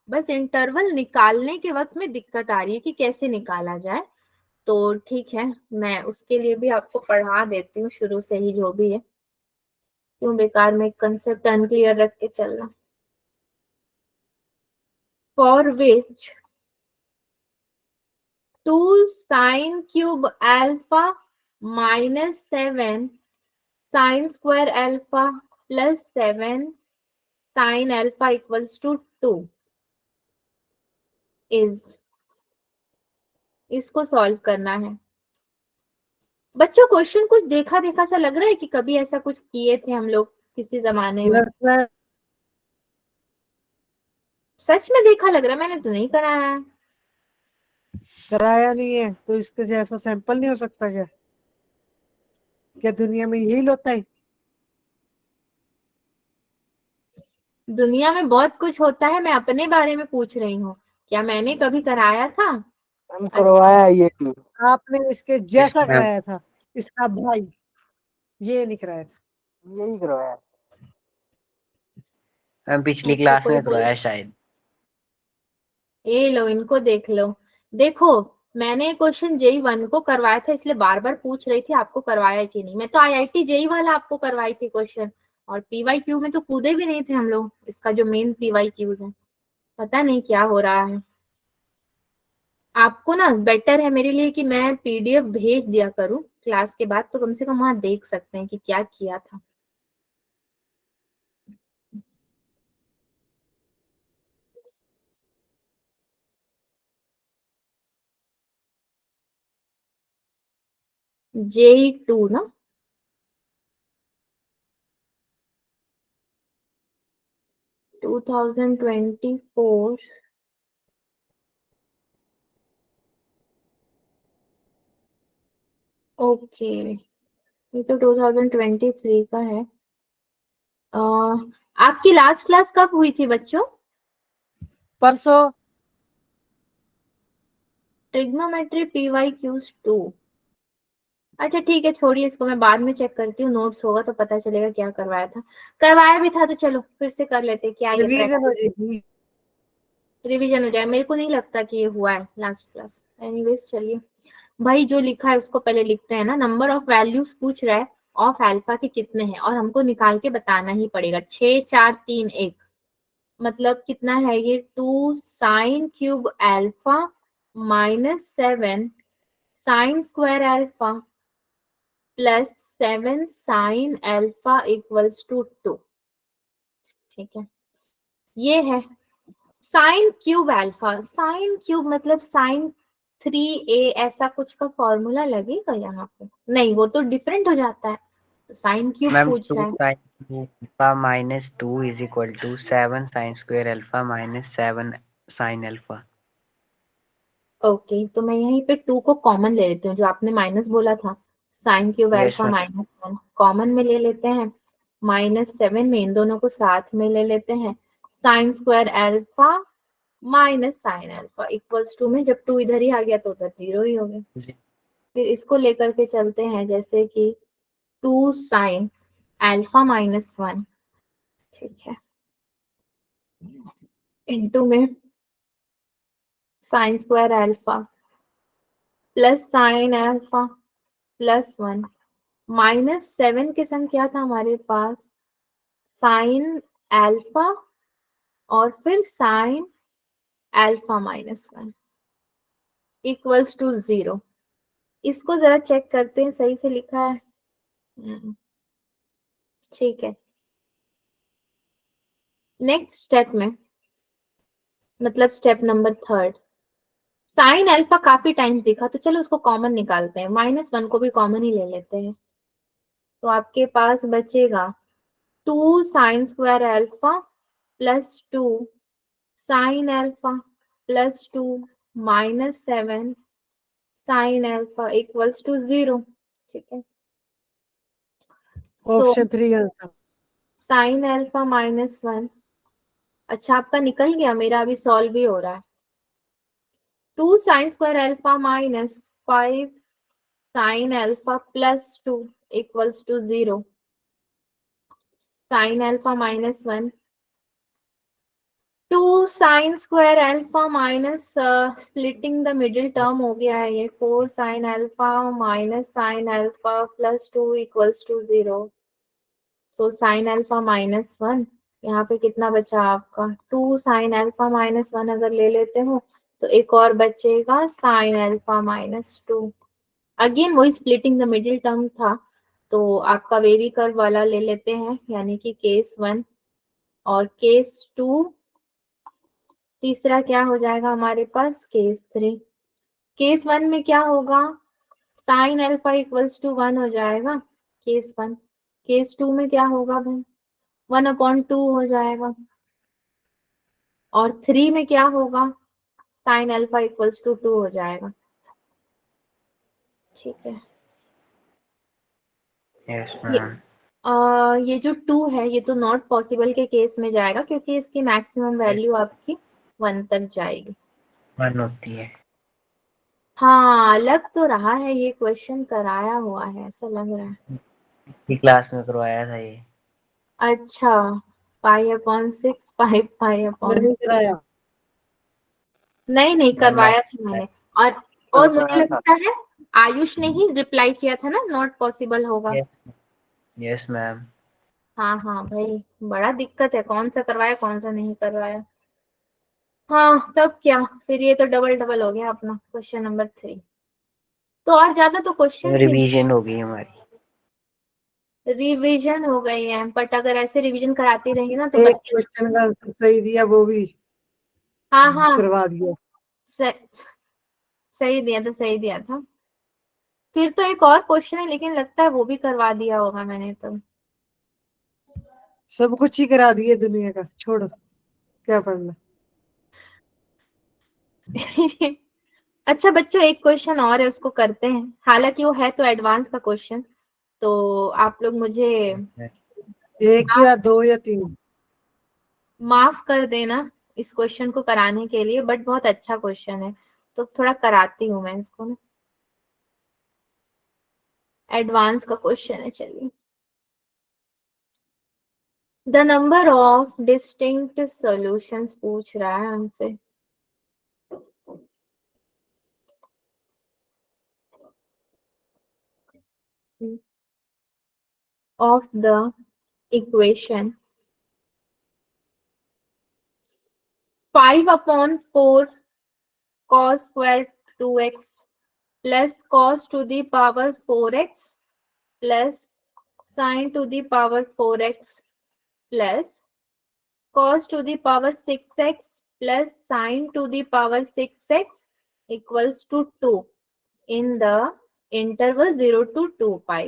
बस इंटरवल निकालने के वक्त में दिक्कत आ रही है कि कैसे निकाला जाए, तो ठीक है, मैं उसके लिए भी आपको पढ़ा देती हूँ शुरू से ही, जो भी है, क्यों बेकार में कंसेप्ट अनक्लियर रख के चलना। For which 2 sin³ alpha -7 sin² alpha +7 sin alpha = 2 is, इसको सॉल्व करना है। बच्चों क्वेश्चन कुछ देखा देखा सा लग रहा है कि कभी ऐसा कुछ किए थे हम लोग किसी जमाने में? Yes ma'am. सच में देखा लग रहा है, मैंने तो नहीं कराया है। कराया नहीं है तो इसके से ऐसा सैंपल नहीं हो सकता क्या? क्या दुनिया में यही होता है? दुनिया में बहुत कुछ होता है, मैं अपने बारे में पूछ रही हूँ, क्या मैंने कभी कराया था? मैम अच्छा, करवाया है ये भी। आपने इसके जैसा मैम कराया था, इसका भाई, ये नहीं कराया था। यही करवाया है। मैम पिछली अच्छा क्लास कोई में बोल, करवाया शायद। ये लो इनको देख लो। देखो, मैंने क्वेश्चन JEE 1 को करवाया था, इसलिए बार बार पूछ रही थी आपको करवाया कि नहीं। मैं तो IIT JEE वाला आपको करवाई थी क्वेश्चन, और PYQ में तो कूदे भी नहीं थे हम लोग, इसका जो मेन PYQs है। पता नहीं क्या हो रहा है आपको ना, बेटर है मेरे लिए कि मैं PDF भेज दिया करूं क्लास के बाद, तो कम से कम वहां देख सकते हैं कि क्या किया था। JEE 2 ना, टू 2024, ओके, ये तो 2023 का है। आपकी लास्ट क्लास कब हुई थी बच्चों? परसों। Trigonometry PYQs 2। अच्छा ठीक है, छोड़िए इसको, मैं बाद में चेक करती हूँ, नोट्स होगा तो पता चलेगा क्या करवाया था। करवाया भी था तो चलो फिर से कर लेते, क्या ये रिवीजन हो प्रैक्टिस, जाएगी। रिवीजन हो जाए। मेरे को नहीं लगता कि ये हुआ है लास्ट क्लास। एनीवेज चलिए, भाई जो लिखा है उसको पहले लिखते हैं ना। नंबर ऑफ वैल्यूज पूछ रहा है, ऑफ अल्फा के कितने हैं, और हमको निकाल के बताना ही पड़ेगा। 6 4 3 1, मतलब कितना है ये, 2 sin³ alpha -7 sine square alpha plus 7 sine alpha equals to 2। ठीक है, ये है sine cube alpha. Sine cube मतलब साइन 3a ऐसा कुछ का फॉर्मूला लगेगा यहाँ पे? नहीं, वो तो डिफरेंट हो जाता है। तो साइन क्यूब मैम पूछ 2 रहा है। Sine alpha minus 2 is equal to 7 sine square alpha minus 7 sine alpha. Okay, तो मैं यहीं पे 2 को कॉमन ले लेती हूँ, जो आपने माइनस बोला था। Sine cube yes alpha ma'am. Minus 1 common में ले लेते हैं, -7 में इन दोनों को साथ में ले लेते हैं। Sine square alpha minus sine alpha equals to में जब 2 इधर ही आ गया तो उधर 0 ही हो गया। फिर इसको लेकर के चलते हैं, जैसे कि 2 साइन अल्फा माइनस 1, ठीक है, इनटू में sign square alpha plus sign alpha plus 1 -7 के संग क्या था हमारे पास? साइन अल्फा और फिर sine alpha minus 1 equals to 0। इसको जरा चेक करते हैं सही से लिखा है। ठीक है, नेक्स्ट स्टेप में, मतलब स्टेप नंबर 3, साइन अल्फा काफी टाइम दिखा तो चलो उसको कॉमन निकालते हैं, -1 को भी कॉमन ही ले लेते हैं। तो आपके पास बचेगा 2 sine square alpha plus 2 sine alpha plus 2 -7 sine alpha equals to 0। ठीक है, so option 3 answer. Sine alpha -1, अच्छा आपका निकल गया, मेरा अभी सॉल्व भी हो रहा है। 2 sine square alpha -5 sine alpha plus 2 equals to 0। Sine alpha -1, 2 sine square alpha minus splitting the middle term हो गया है ये, 4 sine alpha minus sine alpha plus 2 equals to 0। So sine alpha -1, यहाँ पे कितना बचा आपका? 2 साइन अल्फा -1 अगर ले लेते हो तो एक और बचेगा साइन अल्फा -2। अगेन वही स्प्लिटिंग द मिडिल टर्म था, तो आपका वेवी कर्व वाला ले लेते हैं, यानी कि केस 1 और केस 2। तीसरा क्या हो जाएगा हमारे पास? केस 3। केस 1 में क्या होगा? साइन अल्फा इक्वल्स टू 1 हो जाएगा, केस 1। केस 2 में क्या होगा भाई? 1/2 हो जाएगा। और 3 में क्या होगा? साइन अल्फा इक्वल्स टू 2 हो जाएगा। ठीक है, यस ये मैम। ये जो 2 है ये तो नॉट पॉसिबल के केस में जाएगा, क्योंकि इसकी मैक्सिमम वैल्यू आपकी 1 तक जाएगी। 1 होती है। हाँ, लग तो रहा है ये क्वेश्चन कराया हुआ है, ऐसा लग रहा है। क्लास में करवाया था ये। अच्छा, π/6 5 नहीं कराया। नहीं नहीं करवाया था मैंने। और मुझे करवाया था। लगता है आयुष ने ही रिप्लाई किया था ना, नॉट पॉसिबल होगा। Yes yes ma'am. हाँ हाँ भाई, बड़ा दिक्कत है कौन सा करवाया कौन सा नहीं करवाया। हाँ, तब क्या, फिर ये तो डबल डबल हो गया अपना क्वेश्चन नंबर 3। तो और ज्यादा तो क्वेश्चन ही रिवीजन हो गई हमारी। रिवीजन हो गई है, बट अगर ऐसे रिवीजन कराती रहेंगे ना तो एक बच्चे। क्वेश्चन का आंसर सही दिया, वो भी हाँ हाँ, करवा दिया। सही दिया था, सही दिया था। फिर तो एक और क्वेश्चन है, लेकिन लगता है वो भी करवा दिया होगा मैंने तो। सब कुछ ही करा दिए दुनिया का, छोड़ो क्या पढ़ना। अच्छा बच्चों, एक क्वेश्चन और है, उसको करते हैं। हालांकि वो है तो एडवांस का क्वेश्चन, तो आप लोग मुझे 1 या 2 या 3। माफ कर देना इस क्वेश्चन को कराने के लिए, बट बहुत अच्छा क्वेश्चन है, तो थोड़ा कराती हूँ मैं इसको ना। एडवांस का क्वेश्चन है, चलिए। The number of distinct solutions पूछ रहा है हमसे। Of the equation 5/4 cos square 2x plus cos to the power 4x plus sin to the power 4x plus cos to the power 6x plus sin to the power 6x equals to 2 in the interval 0 to 2 pi.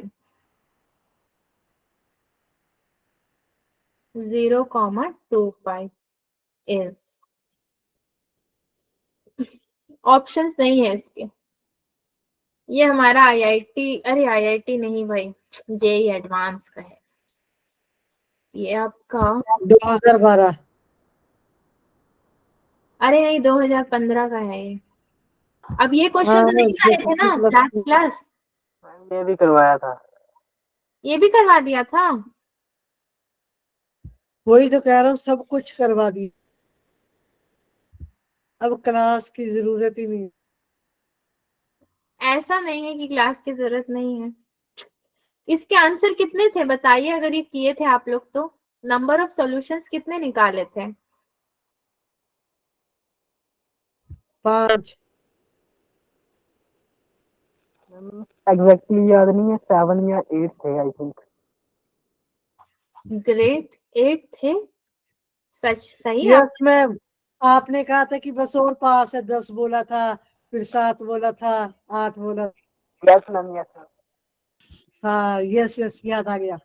0, 2 pi is. Options नहीं है इसके। ये हमारा IIT, अरे IIT नहीं भाई, JEE advance का है ये आपका। 2012। अरे नहीं, 2015 का है ये। अब ये क्वेश्चन हाँ, तो नहीं लाए थे ना लास्ट क्लास? मैम ये भी करवाया था। ये भी करवा दिया था। वही तो कह रहा हूँ, सब कुछ करवा दी, अब क्लास की जरूरत ही नहीं। ऐसा नहीं है कि क्लास की जरूरत नहीं है। इसके आंसर कितने थे बताइए, अगर ये किए थे आप लोग तो नंबर ऑफ सॉल्यूशंस कितने निकाले थे? 5। एग्जैक्टली याद नहीं है, 7 या 8 थे आई थिंक। ग्रेट, 8 थे। सच सही आप। यस मैम, आपने कहा था कि बस और पास है, 10 बोला था, फिर 7 बोला था, 8 बोला। Yes ma'am, yes ma'am. हाँ यस यस, याद आ गया।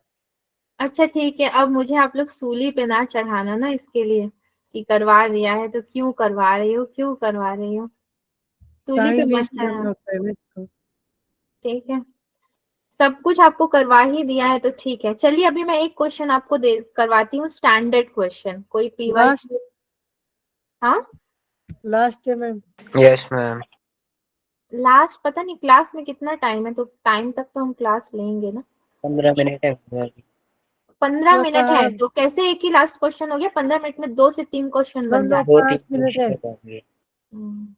अच्छा ठीक है, अब मुझे आप लोग सूली पे ना चढ़ाना ना इसके लिए कि करवा दिया है तो क्यों करवा रही हो, क्यों करवा रही हो, सूली पे टाइम मत वेस्ट चढ़ाना। करना होता है ना इसको। ठीक है, सब कुछ आपको करवा ही दिया है तो ठीक है। चलिए अभी मैं एक क्वेश्चन आपको दे करवाती हूँ, स्टैंडर्ड क्वेश्चन, कोई पीवाई। लास्ट हाँ लास्ट है मैम। Yes ma'am. लास्ट पता नहीं क्लास में कितना टाइम है, तो टाइम तक तो हम क्लास लेंगे ना। 15 मिनट है। 15 मैं मिनट कहा है तो कैसे एक ही लास्ट क्वेश्चन हो गया? 15 मिनट में 2 से 3 क्वेश्चन बन नो, जाए। 5 मिनट है।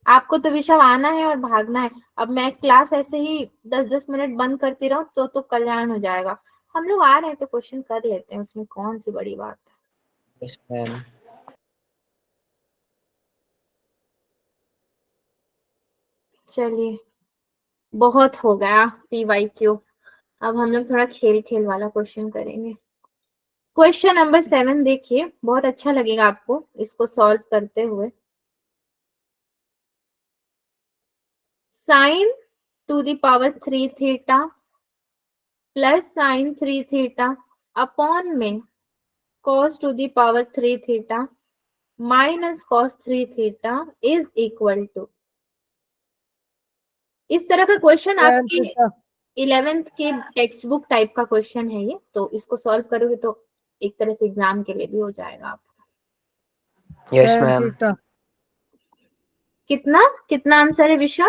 आपको तो विषय आना है और भागना है। अब मैं क्लास ऐसे ही 10-10 मिनट बंद करती रहूं तो कल्याण हो जाएगा। हम लोग आ रहे हैं तो क्वेश्चन कर लेते हैं, उसमें कौन सी बड़ी बात है। Yes ma'am. चलिए बहुत हो गया PYQ, अब हम लोग थोड़ा खेल खेल वाला क्वेश्चन करेंगे। क्वेश्चन नंबर 7 देखिए, बहुत अच्छा लगेगा आपको इसको सॉल्व करते हुए। Sine to the power 3 theta plus sine 3 theta upon में cos to the power 3 theta minus cos 3 theta is equal to. इस तरह का क्वेश्चन आपके 11th के टेक्स्ट बुक टाइप का क्वेश्चन है ये, तो इसको सॉल्व करोगे तो एक तरह से एग्जाम के लिए भी हो जाएगा आपका। Yes tan ma'am. थीटा। कितना कितना आंसर है विश्वा?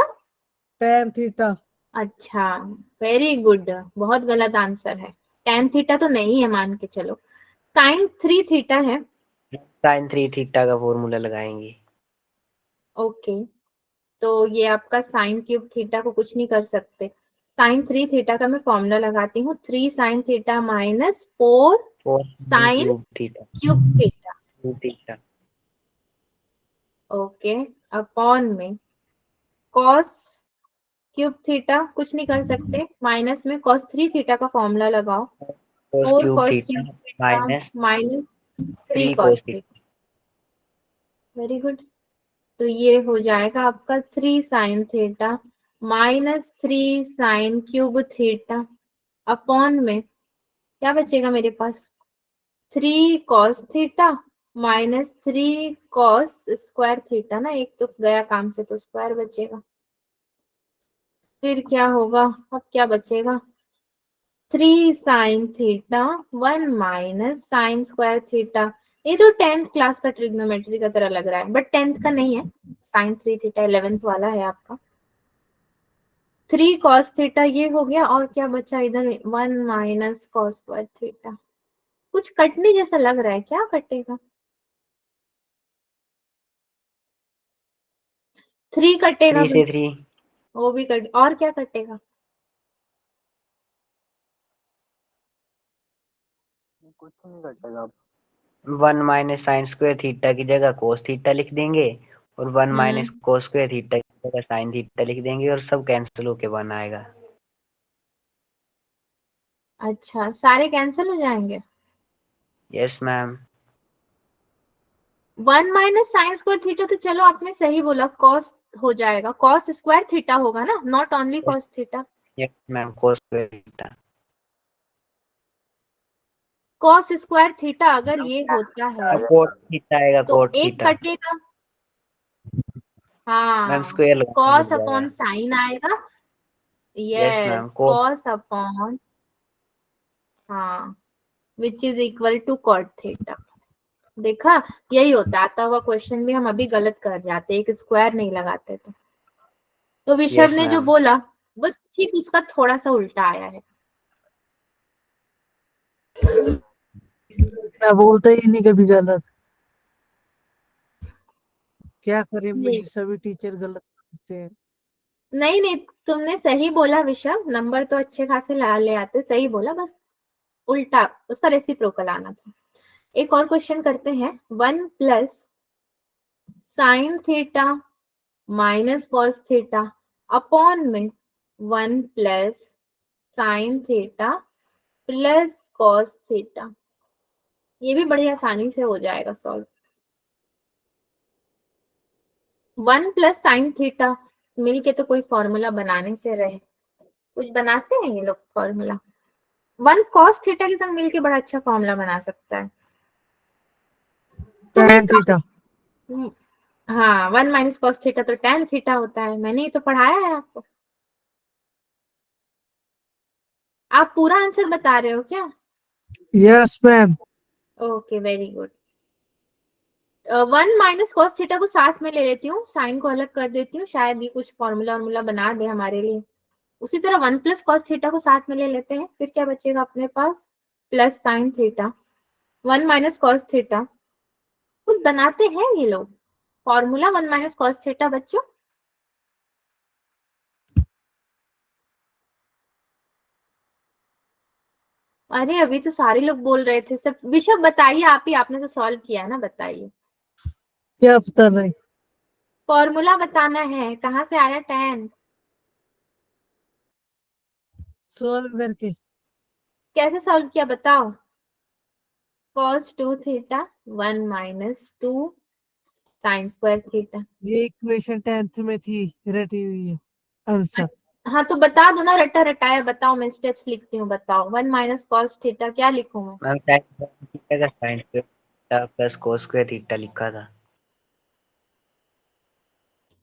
tan theta. अच्छा वेरी गुड, बहुत गलत आंसर है। tan थीटा तो नहीं है मान के चलो, sin 3 थीटा है। sin 3 थीटा का फॉर्मूला लगाएंगे। ओके, तो ये आपका साइन क्यूब थीटा को कुछ नहीं कर सकते। साइन 3 थीटा का मैं फॉर्मूला लगाती हूँ, 3 sine theta minus 4 sine cube theta. Cube theta. Cube theta. Okay, upon में कॉस क्यूब थीटा कुछ नहीं कर सकते, माइनस में cos 3 थीटा का फॉर्मूला लगाओ, 4 cube cos theta cube theta minus minus 3 3 cos cos theta. Theta. Very good, तो ये हो जाएगा आपका 3 sine theta minus 3 sine cube theta upon में क्या बचेगा मेरे पास, 3 cos theta minus 3 cos square theta ना, एक तो गया काम से तो स्क्वायर बचेगा। फिर क्या होगा, अब क्या बचेगा, 3 sign theta 1 minus sign square theta. ये तो 10th क्लास का ट्रिग्नोमेट्री का तरह लग रहा है, बट 10th का नहीं है, साइन 3 थीटा 11th वाला है आपका। 3 cos थीटा ये हो गया, और क्या बचा इधर, 1 माइनस cos स्क्वायर थीटा। कुछ कटने जैसा लग रहा है, क्या कटेगा, 3 कटेगा 3 भाई, से 3 वो भी कट, और क्या कटेगा, कुछ नहीं घटेगा अब। 1 माइनस साइन स्क्वायर थीटा की जगह cos थीटा लिख देंगे और 1 माइनस cos स्क्वायर थीटा की जगह साइन थीटा लिख देंगे और सब कैंसिल होके 1 आएगा। अच्छा, सारे कैंसिल हो जाएंगे। Yes ma'am. 1 minus sign square theta तो चलो आपने सही बोला, कॉस हो जाएगा, कॉस स्क्वायर थीटा होगा ना, not only cos theta. Yes ma'am, cos square theta. Cos square theta अगर ये होता है कोट थीटा आएगा, तो कोट एक थीटा। कटेगा। मैम हाँ, स्क्वायर लगाना कॉस मिल अपॉन जाएगा। साइन आएगा। Yes ma'am, yes, cos. Cos upon, हाँ, which is equal to cot theta. देखा, यही होता है, आता हुआ क्वेश्चन भी हम अभी गलत कर जाते, एक स्क्वायर नहीं लगाते तो विषव यस ने जो मैम। बोला बस ठीक उसका थोड़ा सा उल्टा आया है। मैं बोलता ही नहीं कभी गलत, क्या करें, नहीं मुझे सभी टीचर गलत समझते हैं। नहीं नहीं, तुमने सही बोला विषव, नंबर तो अच्छे खासे ले आते, सही बोला, बस उल्टा उसका रेसिप्रोकल आना था। एक और क्वेश्चन करते हैं। 1 plus sine theta minus cos theta upon में 1 plus sine theta plus cos theta. ये भी बड़ी आसानी से हो जाएगा सॉल्व। 1 प्लस साइन थीटा मिलके तो कोई फॉर्मूला बनाने से रहे, कुछ बनाते हैं ये लोग फॉर्मूला। 1 कॉस थीटा के संग मिलके बड़ा अच्छा फॉर्मूला बना सकता है। tan theta. हाँ, 1 माइनस कॉस थीटा तो tan थीटा होता है, मैंने ये तो पढ़ाया है आपको। आप पूरा आंसर बता रहे हो क्या? Yes ma'am. Okay, very good. 1 minus cos theta को साथ में ले लेती हूँ, साइन को अलग कर देती हूँ, शायद ये कुछ फॉर्मूला बना दे हमारे लिए। उसी तरह 1 प्लस कॉस थीटा को साथ में ले लेते हैं, फिर क्या बचेगा अपने पास, plus sine theta 1 minus cos theta. कुछ बनाते हैं ये लोग फॉर्मूला 1 माइनस कॉस थीटा बच्चों। अरे अभी तो सारे लोग बोल रहे थे सब। विषय बताइए आप ही, आपने तो सॉल्व किया है ना, बताइए। क्या पता नहीं, फॉर्मूला बताना है, कहाँ से आया tan? सॉल्व करके। कैसे सॉल्व किया बताओ। cos 2 theta 1 minus 2 sine square theta. ये इक्वेशन 10th में थी, रटी हुई है आंसर। हाँ तो बता दो ना, रटा रटाया बताओ, मैं स्टेप्स लिखती हूँ, बताओ। 1 माइनस कॉस थीटा क्या लिखूं मैं? मैम थीटा का sign square theta plus cos square theta लिखा था।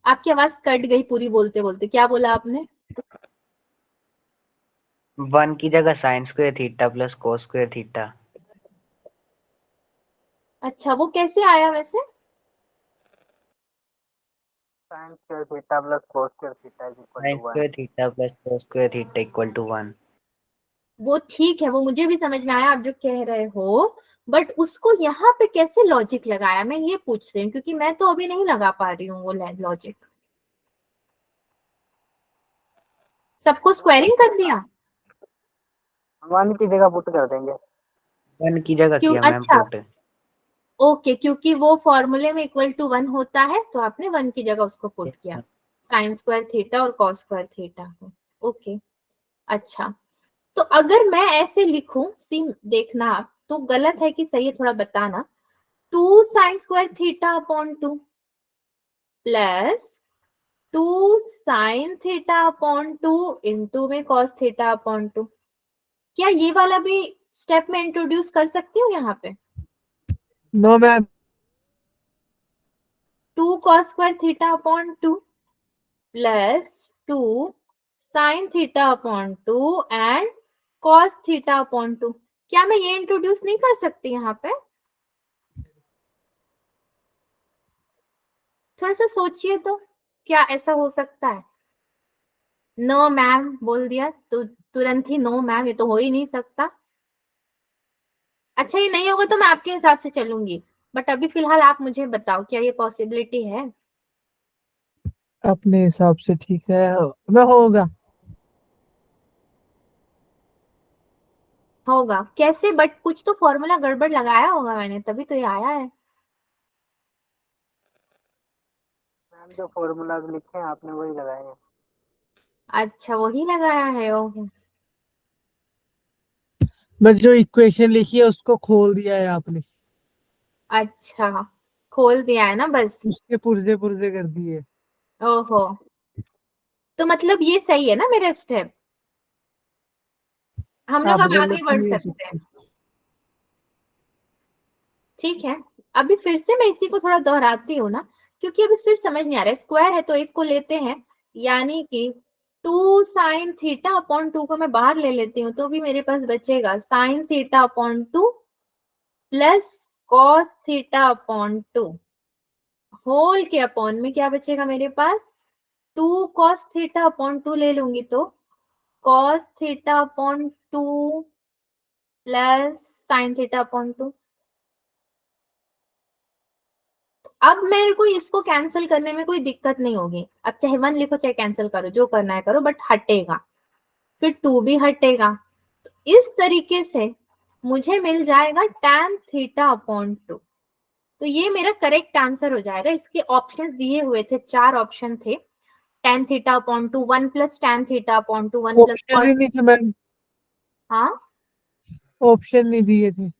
आपकी आवाज कट गई पूरी बोलते बोलते, क्या बोला आपने? 1 की जगह sine square theta plus cos square theta. अच्छा, वो कैसे आया वैसे? Sine square theta plus cos square theta is equal sine to 1। Square theta plus cos square theta equal to 1। वो ठीक है, वो मुझे भी समझ में आया आप जो कह रहे हो, बट उसको यहाँ पे कैसे लॉजिक लगाया, मैं ये पूछ रही हूँ, क्योंकि मैं तो अभी नहीं लगा पा रही हूँ वो लॉजिक। सबको स्क्वायरिंग कर दिया? 1 की जगह पुट कर देंगे। 1 की जगह क्यों? किया मैम अच्छा, पुट। ओके, क्योंकि वो फॉर्मूले में इक्वल टू 1 होता है तो आपने 1 की जगह उसको पुट किया, साइन स्क्वायर थीटा और कॉस स्क्वायर थीटा को। ओके, अच्छा, तो अगर मैं ऐसे लिखूं, सी देखना आप, तो गलत है कि सही है थोड़ा बताना। 2 sine square theta upon 2 plus 2 sine theta upon 2 into में कॉस थीटा अपॉन 2, क्या ये वाला भी स्टेप में इंट्रोड्यूस कर सकती हूँ यहाँ पे? No ma'am. 2 cos square theta upon 2 plus 2 sine theta upon 2 and cos theta upon 2, क्या मैं ये इंट्रोड्यूस नहीं कर सकती यहाँ पे? थोड़ा सा सोचिए तो, क्या ऐसा हो सकता है? नो मैम बोल दिया तो तुरंत ही नो मैम, ये तो हो ही नहीं सकता। अच्छा, ये नहीं होगा तो मैं आपके हिसाब से चलूंगी, बट अभी फिलहाल आप मुझे बताओ क्या ये पॉसिबिलिटी है? अपने हिसाब से ठीक है, मैं होगा। होगा कैसे? बट कुछ तो फॉर्मूला गड़बड़ लगाया होगा मैंने, तभी तो ये आया है। जो फॉर्मूलाज लिखे हैं आपने वही लगाए हैं। अच्छा वही लगाया है। ओहो बस जो इक्वेशन लिखी है उसको खोल दिया है आपने, अच्छा खोल दिया है ना बस। उसके पुर्जे पुर्जे कर दिए। ओहो तो मतलब ये सही है ना मेरा स्टेप, हम लोग आप अब गलत आगे बढ़ नहीं हो सकते हैं। सकते। ठीक है अभी फिर से मैं इसी को थोड़ा दोहराती हूँ ना, क्योंकि अभी फिर समझ नहीं आ रहा है। स्क्वायर है तो एक को लेते हैं, यानी कि 2 साइन थीटा अपॉन 2 को मैं बाहर ले लेती हूँ तो भी मेरे पास बचेगा sine theta upon 2 plus cos theta upon 2 whole के अपॉन में क्या बचेगा मेरे पास 2 कॉस थीटा अपॉन 2 ले लूंगी तो cos theta upon 2 plus sine theta upon 2। अब मेरे को इसको कैंसिल करने में कोई दिक्कत नहीं होगी, अब चाहे 1 लिखो चाहे कैंसिल करो जो करना है करो, बट हटेगा, फिर 2 भी हटेगा। तो इस तरीके से मुझे मिल जाएगा tan थीटा अपॉन 2। तो ये मेरा करेक्ट आंसर हो जाएगा। इसके ऑप्शंस दिए हुए थे, 4 ऑप्शन थे। tan थीटा अपॉन 2, 1 प्लस tan theta upon 2, 1 plus option ही नहीं थे मैम, हाँ ऑप्शन नहीं दिए थे।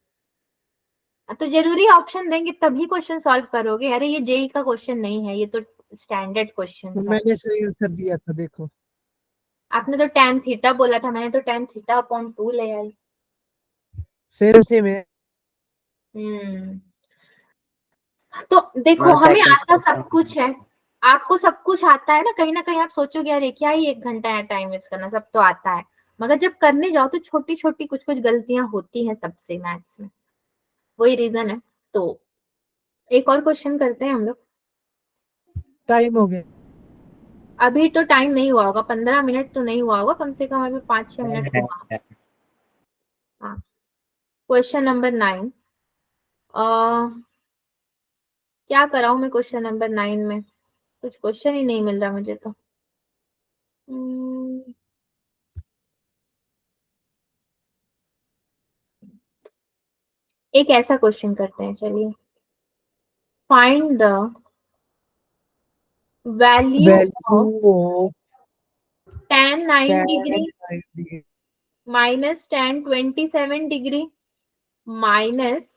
तो जरूरी ऑप्शन देंगे तभी क्वेश्चन सॉल्व करोगे। अरे ये जेई का क्वेश्चन नहीं है, ये तो स्टैंडर्ड क्वेश्चन है। मैंने सही आंसर दिया था, देखो। आपने तो tan थीटा बोला था, मैंने तो tan थीटा अपॉन 2 ले आई। सेम सेम है। हम्म तो देखो मैं हमें आता सब सेकंड कुछ है, आपको सब कुछ आता है ना कहीं आप सोचोगे अरे क्या ही 1 घंटा है टाइम वेस्ट करना, सब तो आता है। मगर जब करने जाओ तो छोटी छोटी कुछ कुछ गलतियां होती हैं सबसे मैथ्स में, वही रीजन है। तो एक और क्वेश्चन करते हैं हम लोग। टाइम हो गया। अभी तो टाइम नहीं हुआ होगा, 15 मिनट तो नहीं हुआ होगा, कम से कम अभी 5-6 मिनट हुआ। हाँ क्वेश्चन नंबर 9। क्या कराऊं मैं क्वेश्चन नंबर 9 में, कुछ क्वेश्चन ही नहीं मिल रहा मुझे तो। हम्म, एक ऐसा क्वेश्चन करते हैं चलिए। Find the value value of of tan 9 degree tan 90 minus tan 27 degree minus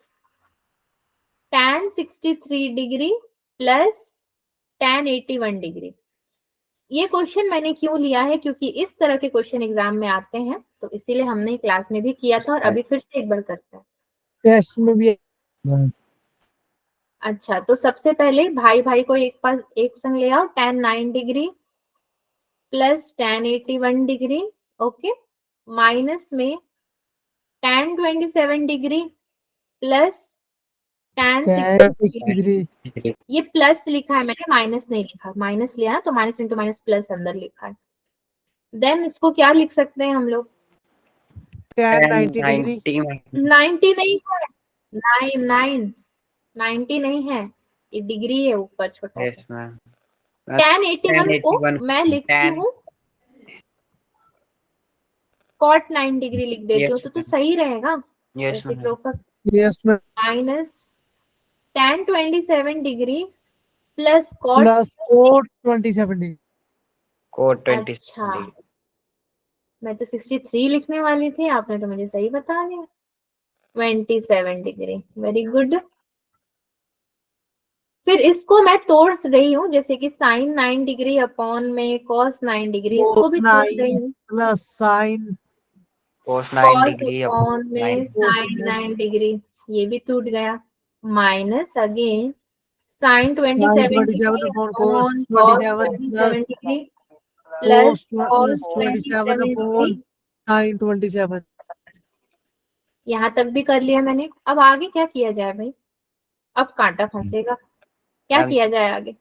tan 63 degree plus tan 81 degree. ये क्वेश्चन मैंने क्यों लिया है, क्योंकि इस तरह के क्वेश्चन एग्जाम में आते हैं, तो इसीलिए हमने क्लास में भी किया था और अभी फिर से एक बार करते हैं। टेस्ट में भी। अच्छा तो सबसे पहले भाई भाई को एक पास एक संग ले आओ, tan 9 degree plus tan 81 degree, okay, minus में tan 27 degree plus tan tan 6 degree. ये प्लस लिखा है मैंने, माइनस नहीं लिखा, माइनस लिया तो माइनस इंटू माइनस प्लस अंदर लिखा है। देन इसको क्या लिख सकते हैं हम लोग, tan 90 डिग्री। 90 नहीं है, 90 नहीं है, ये डिग्री है ऊपर छोटा सा। tan 81 को मैं लिखती हूँ cot 9 डिग्री लिख देती हूँ, तो सही रहेगा reciprocal. Yes ma'am. Minus tan 27 degree plus cot plus coat 27 degree. अच्छा मैं तो 63 लिखने वाली थी, आपने तो मुझे सही बता दिया 27 डिग्री, वेरी गुड। फिर इसको मैं तोड़ रही हूँ, जैसे कि साइन 9 डिग्री अपॉन में cos 9 डिग्री, इसको भी तोड़ रही हूँ। Plus sign cos 9 cos degree upon में साइन 9 डिग्री, ये भी टूट गया। Minus again sine 27 degree upon cos upon cos 27 plus 27 degree plus cos 27 27 upon degree. sin 27। यहाँ तक भी कर लिया मैंने, अब आगे क्या किया जाए भाई, अब कांटा फंसेगा, क्या किया जाए आगे।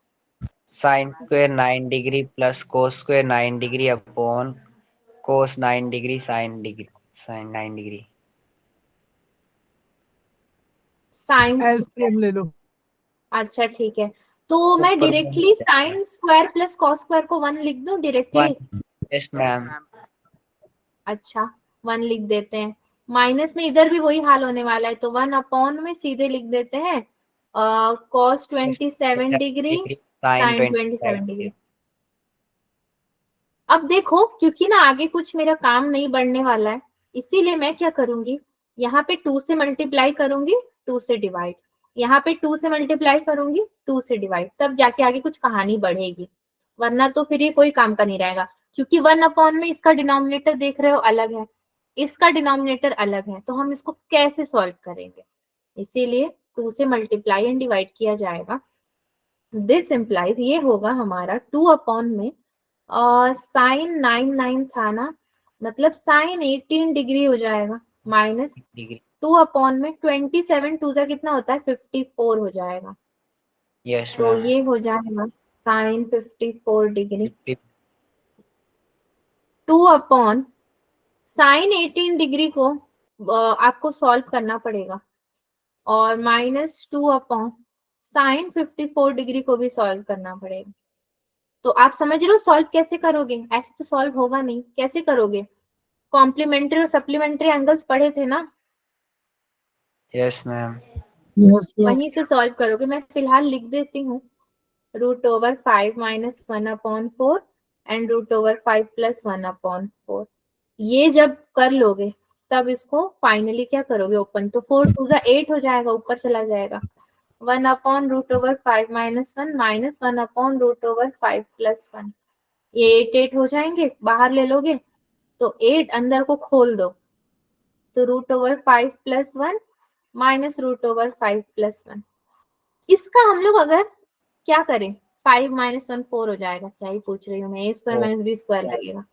sin square 9 degree plus cos square 9 degree upon cos 9 degree sin 9 degree. Sine, LCM ले लो। अच्छा ठीक है, तो मैं directly sine square plus cos square को 1 लिख दूं डायरेक्टली। Yes ma'am. अच्छा 1 लिख देते हैं, माइनस में इधर भी वही हाल होने वाला है, तो 1 अपॉन में सीधे लिख देते हैं cos 27 degree sine sine 27 degree. अब देखो, क्योंकि ना आगे कुछ मेरा काम नहीं बढ़ने वाला है, इसीलिए मैं क्या करूंगी, यहाँ पे 2 से मल्टीप्लाई करूंगी, 2 से डिवाइड, यहाँ पे 2 से मल्टीप्लाई करूंगी, 2 से डिवाइड, तब जाके आगे कुछ कहानी बढ़ेगी, वरना तो फिर ये कोई काम का नहीं रहेगा। क्योंकि 1 में इसका डिनोमिनेटर देख रहे हो अलग है, इसका डिनोमिनेटर अलग है, तो हम इसको कैसे सॉल्व करेंगे, इसीलिए 2 से मल्टीप्लाई एंड डिवाइड किया जाएगा। दिस इम्प्लाइज, ये होगा हमारा 2 में और साइन 9 था ना, मतलब साइन 18 डिग्री हो जाएगा, माइनस डिग्री। 2 में 27 टू जा कितना होता है 54 हो जाएगा, यस तो मैम। ये हो जाएगा साइन 54 डिग्री। 2 साइन 18 डिग्री को आपको सॉल्व करना पड़ेगा, और माइनस 2 साइन 54 डिग्री को भी सॉल्व करना पड़ेगा। तो आप समझ रहे हो सॉल्व कैसे करोगे, ऐसे तो सॉल्व होगा नहीं, कैसे करोगे, कॉम्प्लीमेंट्री और सप्लीमेंट्री एंगल्स पढ़े थे ना, यस मैम। Yes ma'am. वहीं से सॉल्व करोगे। मैं फिलहाल लिख देती हूँ, √5 - 1/4 एंड √5 + 1/4। ये जब कर लोगे तब इसको फाइनली क्या करोगे, ओपन, तो 4 2 जा 8 हो जाएगा, ऊपर चला जाएगा, 1/√5 - 1 -1/√5 + 1, ये 8 8 हो जाएंगे, बाहर ले लोगे तो 8 अंदर को खोल दो, तो √5 + 1 -√5 + 1। इसका हम लोग अगर क्या करें, 5 - 1 4 हो जाएगा, क्या ही पूछ रही हूँ मैं, a² - b² लगेगा,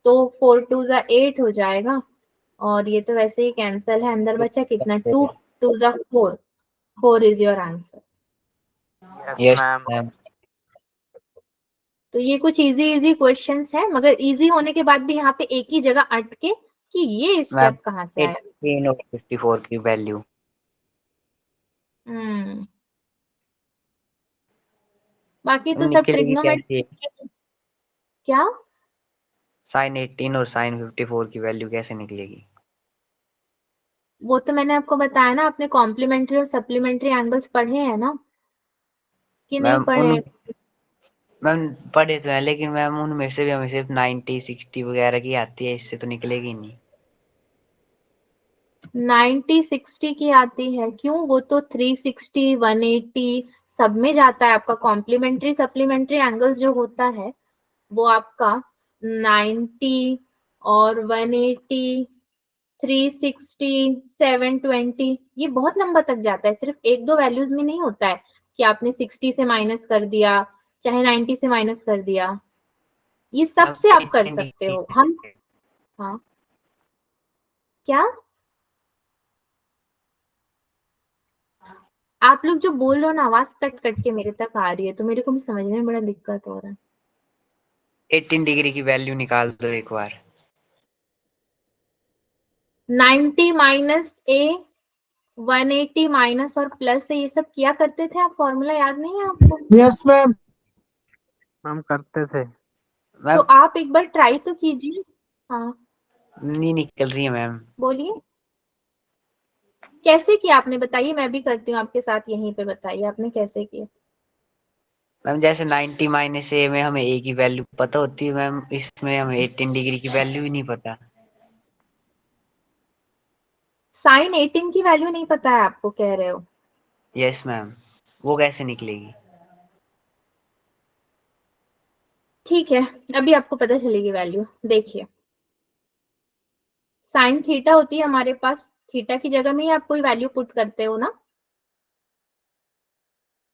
तो 4 2 जा 8 हो जाएगा, और ये तो वैसे ही कैंसल है, अंदर बचा कितना, 2 2 जा 4, 4 is your answer. Yes ma'am. तो ये कुछ इजी इजी क्वेश्चंस है, मगर इजी होने के बाद भी यहाँ पे एक ही जगह अटके कि ये स्टेप कहाँ से आया। 18 और 54 की वैल्यू। बाकी तो सब निकलेगी ट्रिग्नोमेट्री। कैसे? क्या, साइन 18 और साइन 54 की वैल्यू कैसे निकलेगी? वो तो मैंने आपको बताया ना, आपने कॉम्प्लीमेंट्री और सप्लीमेंट्री एंगल्स पढ़े हैं ना, कि नहीं मैम पढ़े? मैम पढ़े तो है, लेकिन मैम उनमें से भी हमें सिर्फ 90 60 वगैरह की आती है, इससे तो निकलेगी नहीं। 90 60 की आती है, क्यों, वो तो 360 180 सब में जाता है आपका। कॉम्प्लीमेंट्री सप्लीमेंट्री एंगल्स जो होता है वो आपका 90 और 180 360 720 ये बहुत लंबा तक जाता है, सिर्फ 1 2 वैल्यूज में नहीं होता है कि आपने 60 से माइनस कर दिया, चाहे 90 से माइनस कर दिया, ये सब से आप कर सकते हो। हम, हाँ, क्या आप लोग जो बोल रहे हो ना, आवाज कट कट के मेरे तक आ रही है, तो मेरे को भी समझने में बड़ा दिक्कत हो रहा है। 18 डिग्री की वैल्यू निकाल दो एक बार। 90 माइनस ए, 180 माइनस और प्लस से, ये सब किया करते थे आप, फॉर्मूला याद नहीं है आपको? Yes ma'am. हम करते थे। तो मैम आप एक बार ट्राई तो कीजिए। हाँ नहीं निकल रही है मैम। बोलिए, कैसे किया आपने, बताइए, मैं भी करती हूँ आपके साथ, यहीं पे बताइए आपने कैसे किया। मैम जैसे 90 माइनस ए में हमें ए की वैल्यू पता होती है मैम, इसमें हमें 18 डिग्री की वैल्यू ही नहीं पता। साइन 18 की वैल्यू नहीं पता है आपको, कह रहे हो? यस मैम, वो कैसे निकलेगी? ठीक है, अभी आपको पता चलेगी वैल्यू, देखिए। साइन थीटा होती है हमारे पास, थीटा की जगह में ही आप कोई वैल्यू पुट करते हो ना।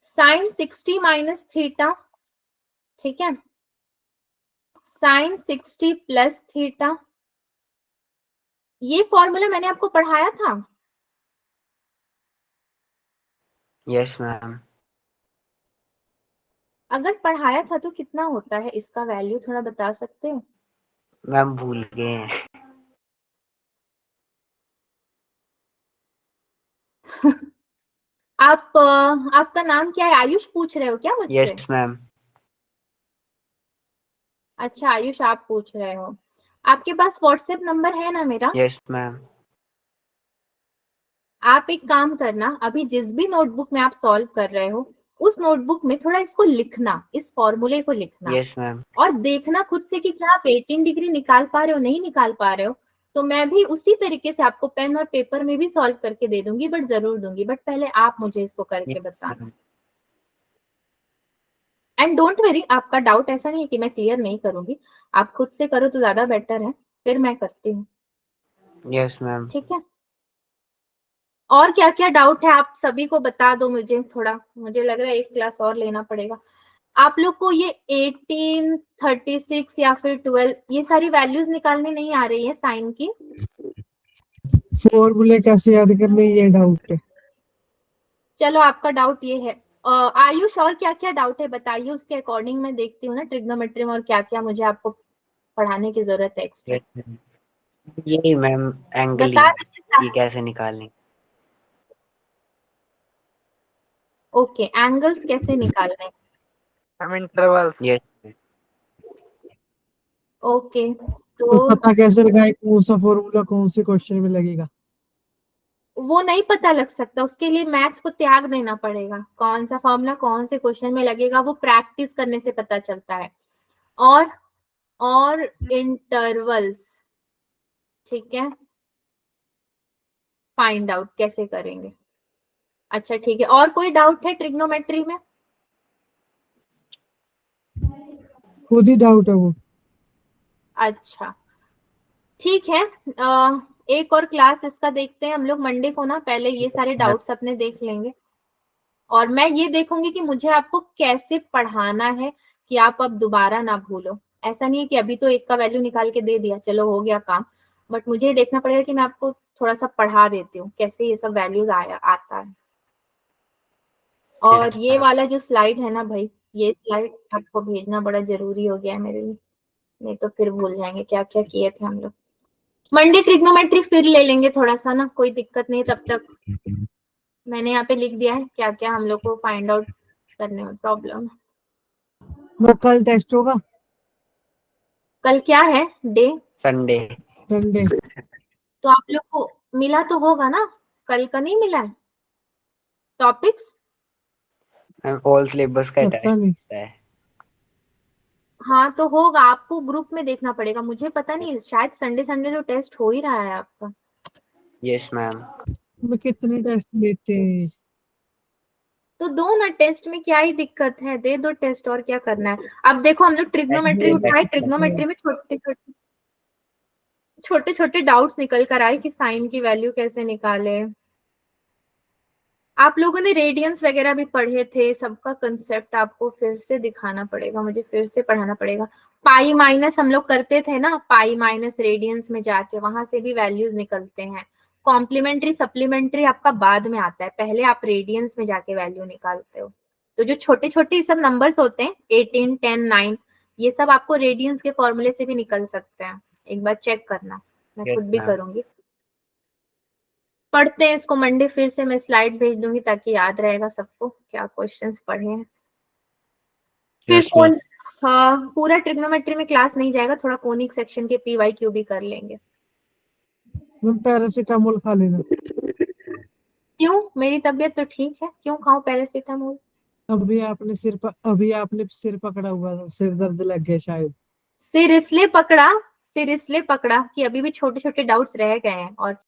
साइन 60 माइनस थीटा, ठीक है, साइन 60 प्लस थीटा, ये फॉर्मूला मैंने आपको पढ़ाया था। Yes ma'am. अगर पढ़ाया था तो कितना होता है इसका वैल्यू, थोड़ा बता सकते हो? मैम भूल गए हैं। आपका नाम क्या है, आयुष पूछ रहे हो क्या मुझसे? Yes ma'am. अच्छा आयुष, आप पूछ रहे हो। आपके पास व्हाट्सएप नंबर है ना मेरा? Yes ma'am. आप एक काम करना, अभी जिस भी नोटबुक में आप सॉल्व कर रहे हो उस नोटबुक में थोड़ा इसको लिखना, इस फॉर्मूले को लिखना यस मैम। और देखना खुद से कि क्या आप 18 डिग्री निकाल पा रहे हो, नहीं निकाल पा रहे हो तो मैं भी उसी तरीके से आपको पेन और पेपर में भी सॉल्व करके दे दूंगी, बट जरूर दूंगी, बट पहले आप मुझे इसको करके बताना। एंड डोंट वरी, आपका डाउट ऐसा नहीं है कि मैं क्लियर नहीं करूंगी, आप खुद से करो तो ज्यादा बेटर है, फिर मैं करती हूँ। Yes ma'am. ठीक है, और क्या क्या डाउट है आप सभी को बता दो मुझे, थोड़ा मुझे लग रहा है एक क्लास और लेना पड़ेगा। आप लोग को ये 18, 36 या फिर 12 ये सारी वैल्यूज निकालने नहीं आ रही है साइन की? फॉर्मूले कैसे याद करने, ये डाउट है। चलो आपका डाउट ये है। आयुष और क्या क्या डाउट है बताइए, उसके अकॉर्डिंग मैं देखती हूँ ना ट्रिग्नोमेट्री में और क्या क्या मुझे आपको पढ़ाने की जरूरत है एक्स्ट्रा। यस मैम, यही मैम एंगल बता ये कैसे निकालनी। ओके, एंगल्स कैसे निकालने। Ma'am interval. यस ओके तो तो पता कैसे लगाए कौन सा फॉर्मूला कौन से क्वेश्चन में लगेगा? वो नहीं पता लग सकता, उसके लिए मैथ्स को त्याग देना पड़ेगा, कौन सा फॉर्मूला कौन से क्वेश्चन में लगेगा वो प्रैक्टिस करने से पता चलता है। और इंटरवल्स, ठीक है, फाइंड आउट कैसे करेंगे। अच्छा ठीक है, और कोई डाउट है ट्रिग्नोमेट्री में? खुद ही डाउट है वो। अच्छा ठीक है, एक और क्लास इसका देखते हैं हम लोग मंडे को ना, पहले ये सारे डाउट्स अपने देख लेंगे और मैं ये देखूंगी कि मुझे आपको कैसे पढ़ाना है कि आप अब दोबारा ना भूलो। ऐसा नहीं है कि अभी तो एक का वैल्यू निकाल के दे दिया चलो हो गया काम, बट मुझे देखना पड़ेगा कि मैं आपको थोड़ा सा पढ़ा देती हूँ कैसे ये सब वैल्यूज आता है। और ये वाला जो स्लाइड है ना भाई, ये स्लाइड आपको भेजना बड़ा जरूरी हो गया है मेरे लिए, नहीं तो फिर भूल जाएंगे क्या क्या किए थे हम लोग। मंडे ट्रिग्नोमेट्री फिर ले लेंगे थोड़ा सा ना, कोई दिक्कत नहीं, तब तक मैंने यहाँ पे लिख दिया है क्या क्या हम लोग को फाइंड आउट करने में प्रॉब्लम। वो कल टेस्ट होगा, कल क्या है डे? संडे। संडे। तो आप लोग को मिला तो होगा ना, कल का नहीं मिला है टॉपिक्स? ऑल सिलेबस का पता नहीं। है। हाँ तो होगा, आपको ग्रुप में देखना पड़ेगा, मुझे पता नहीं, शायद संडे संडे जो टेस्ट हो ही रहा है आपका। Yes ma'am. मैं कितने टेस्ट लेते हैं? तो दो ना, टेस्ट में क्या ही दिक्कत है, दे दो टेस्ट, और क्या करना है। अब देखो हम लोग ट्रिग्नोमेट्री उठाए, ट्रिग्नोमेट्री में छोटे छोटे डाउट्स निकल कर आए कि साइन की वैल्यू कैसे निकाले। आप लोगों ने रेडियंस वगैरह भी पढ़े थे, सबका कंसेप्ट आपको फिर से दिखाना पड़ेगा, मुझे फिर से पढ़ाना पड़ेगा। पाई माइनस हम लोग करते थे ना, पाई माइनस रेडियंस में जाके वहां से भी वैल्यूज निकलते हैं। कॉम्प्लीमेंट्री सप्लीमेंट्री आपका बाद में आता है, पहले आप रेडियंस में जाके वैल्यू निकालते हो। तो जो छोटे छोटे सब नंबर्स होते हैं 18, 10, 9, ये सब आपको रेडियंस के फॉर्मूले से भी निकल सकते हैं, एक बार चेक करना, मैं खुद भी करूंगी। पढ़ते हैं इसको मंडे, फिर से मैं स्लाइड भेज दूंगी ताकि याद रहेगा सबको क्या क्वेश्चंस पढ़े हैं। फिर Yes, ma'am. हाँ, पूरा ट्रिग्नोमेट्री में क्लास नहीं जाएगा, थोड़ा कोनिक सेक्शन के PYQ भी कर लेंगे। मैं पैरासीटामोल खा लेना। क्यों, मेरी तबीयत तो ठीक है, क्यों खाऊं पैरासीटामोल? अभी आपने सिर पकड़ा हुआ था, सिर दर्द लग गया शायद। सिर इसलिए पकड़ा कि अभी भी छोटे छोटे डाउट्स रह गए हैं और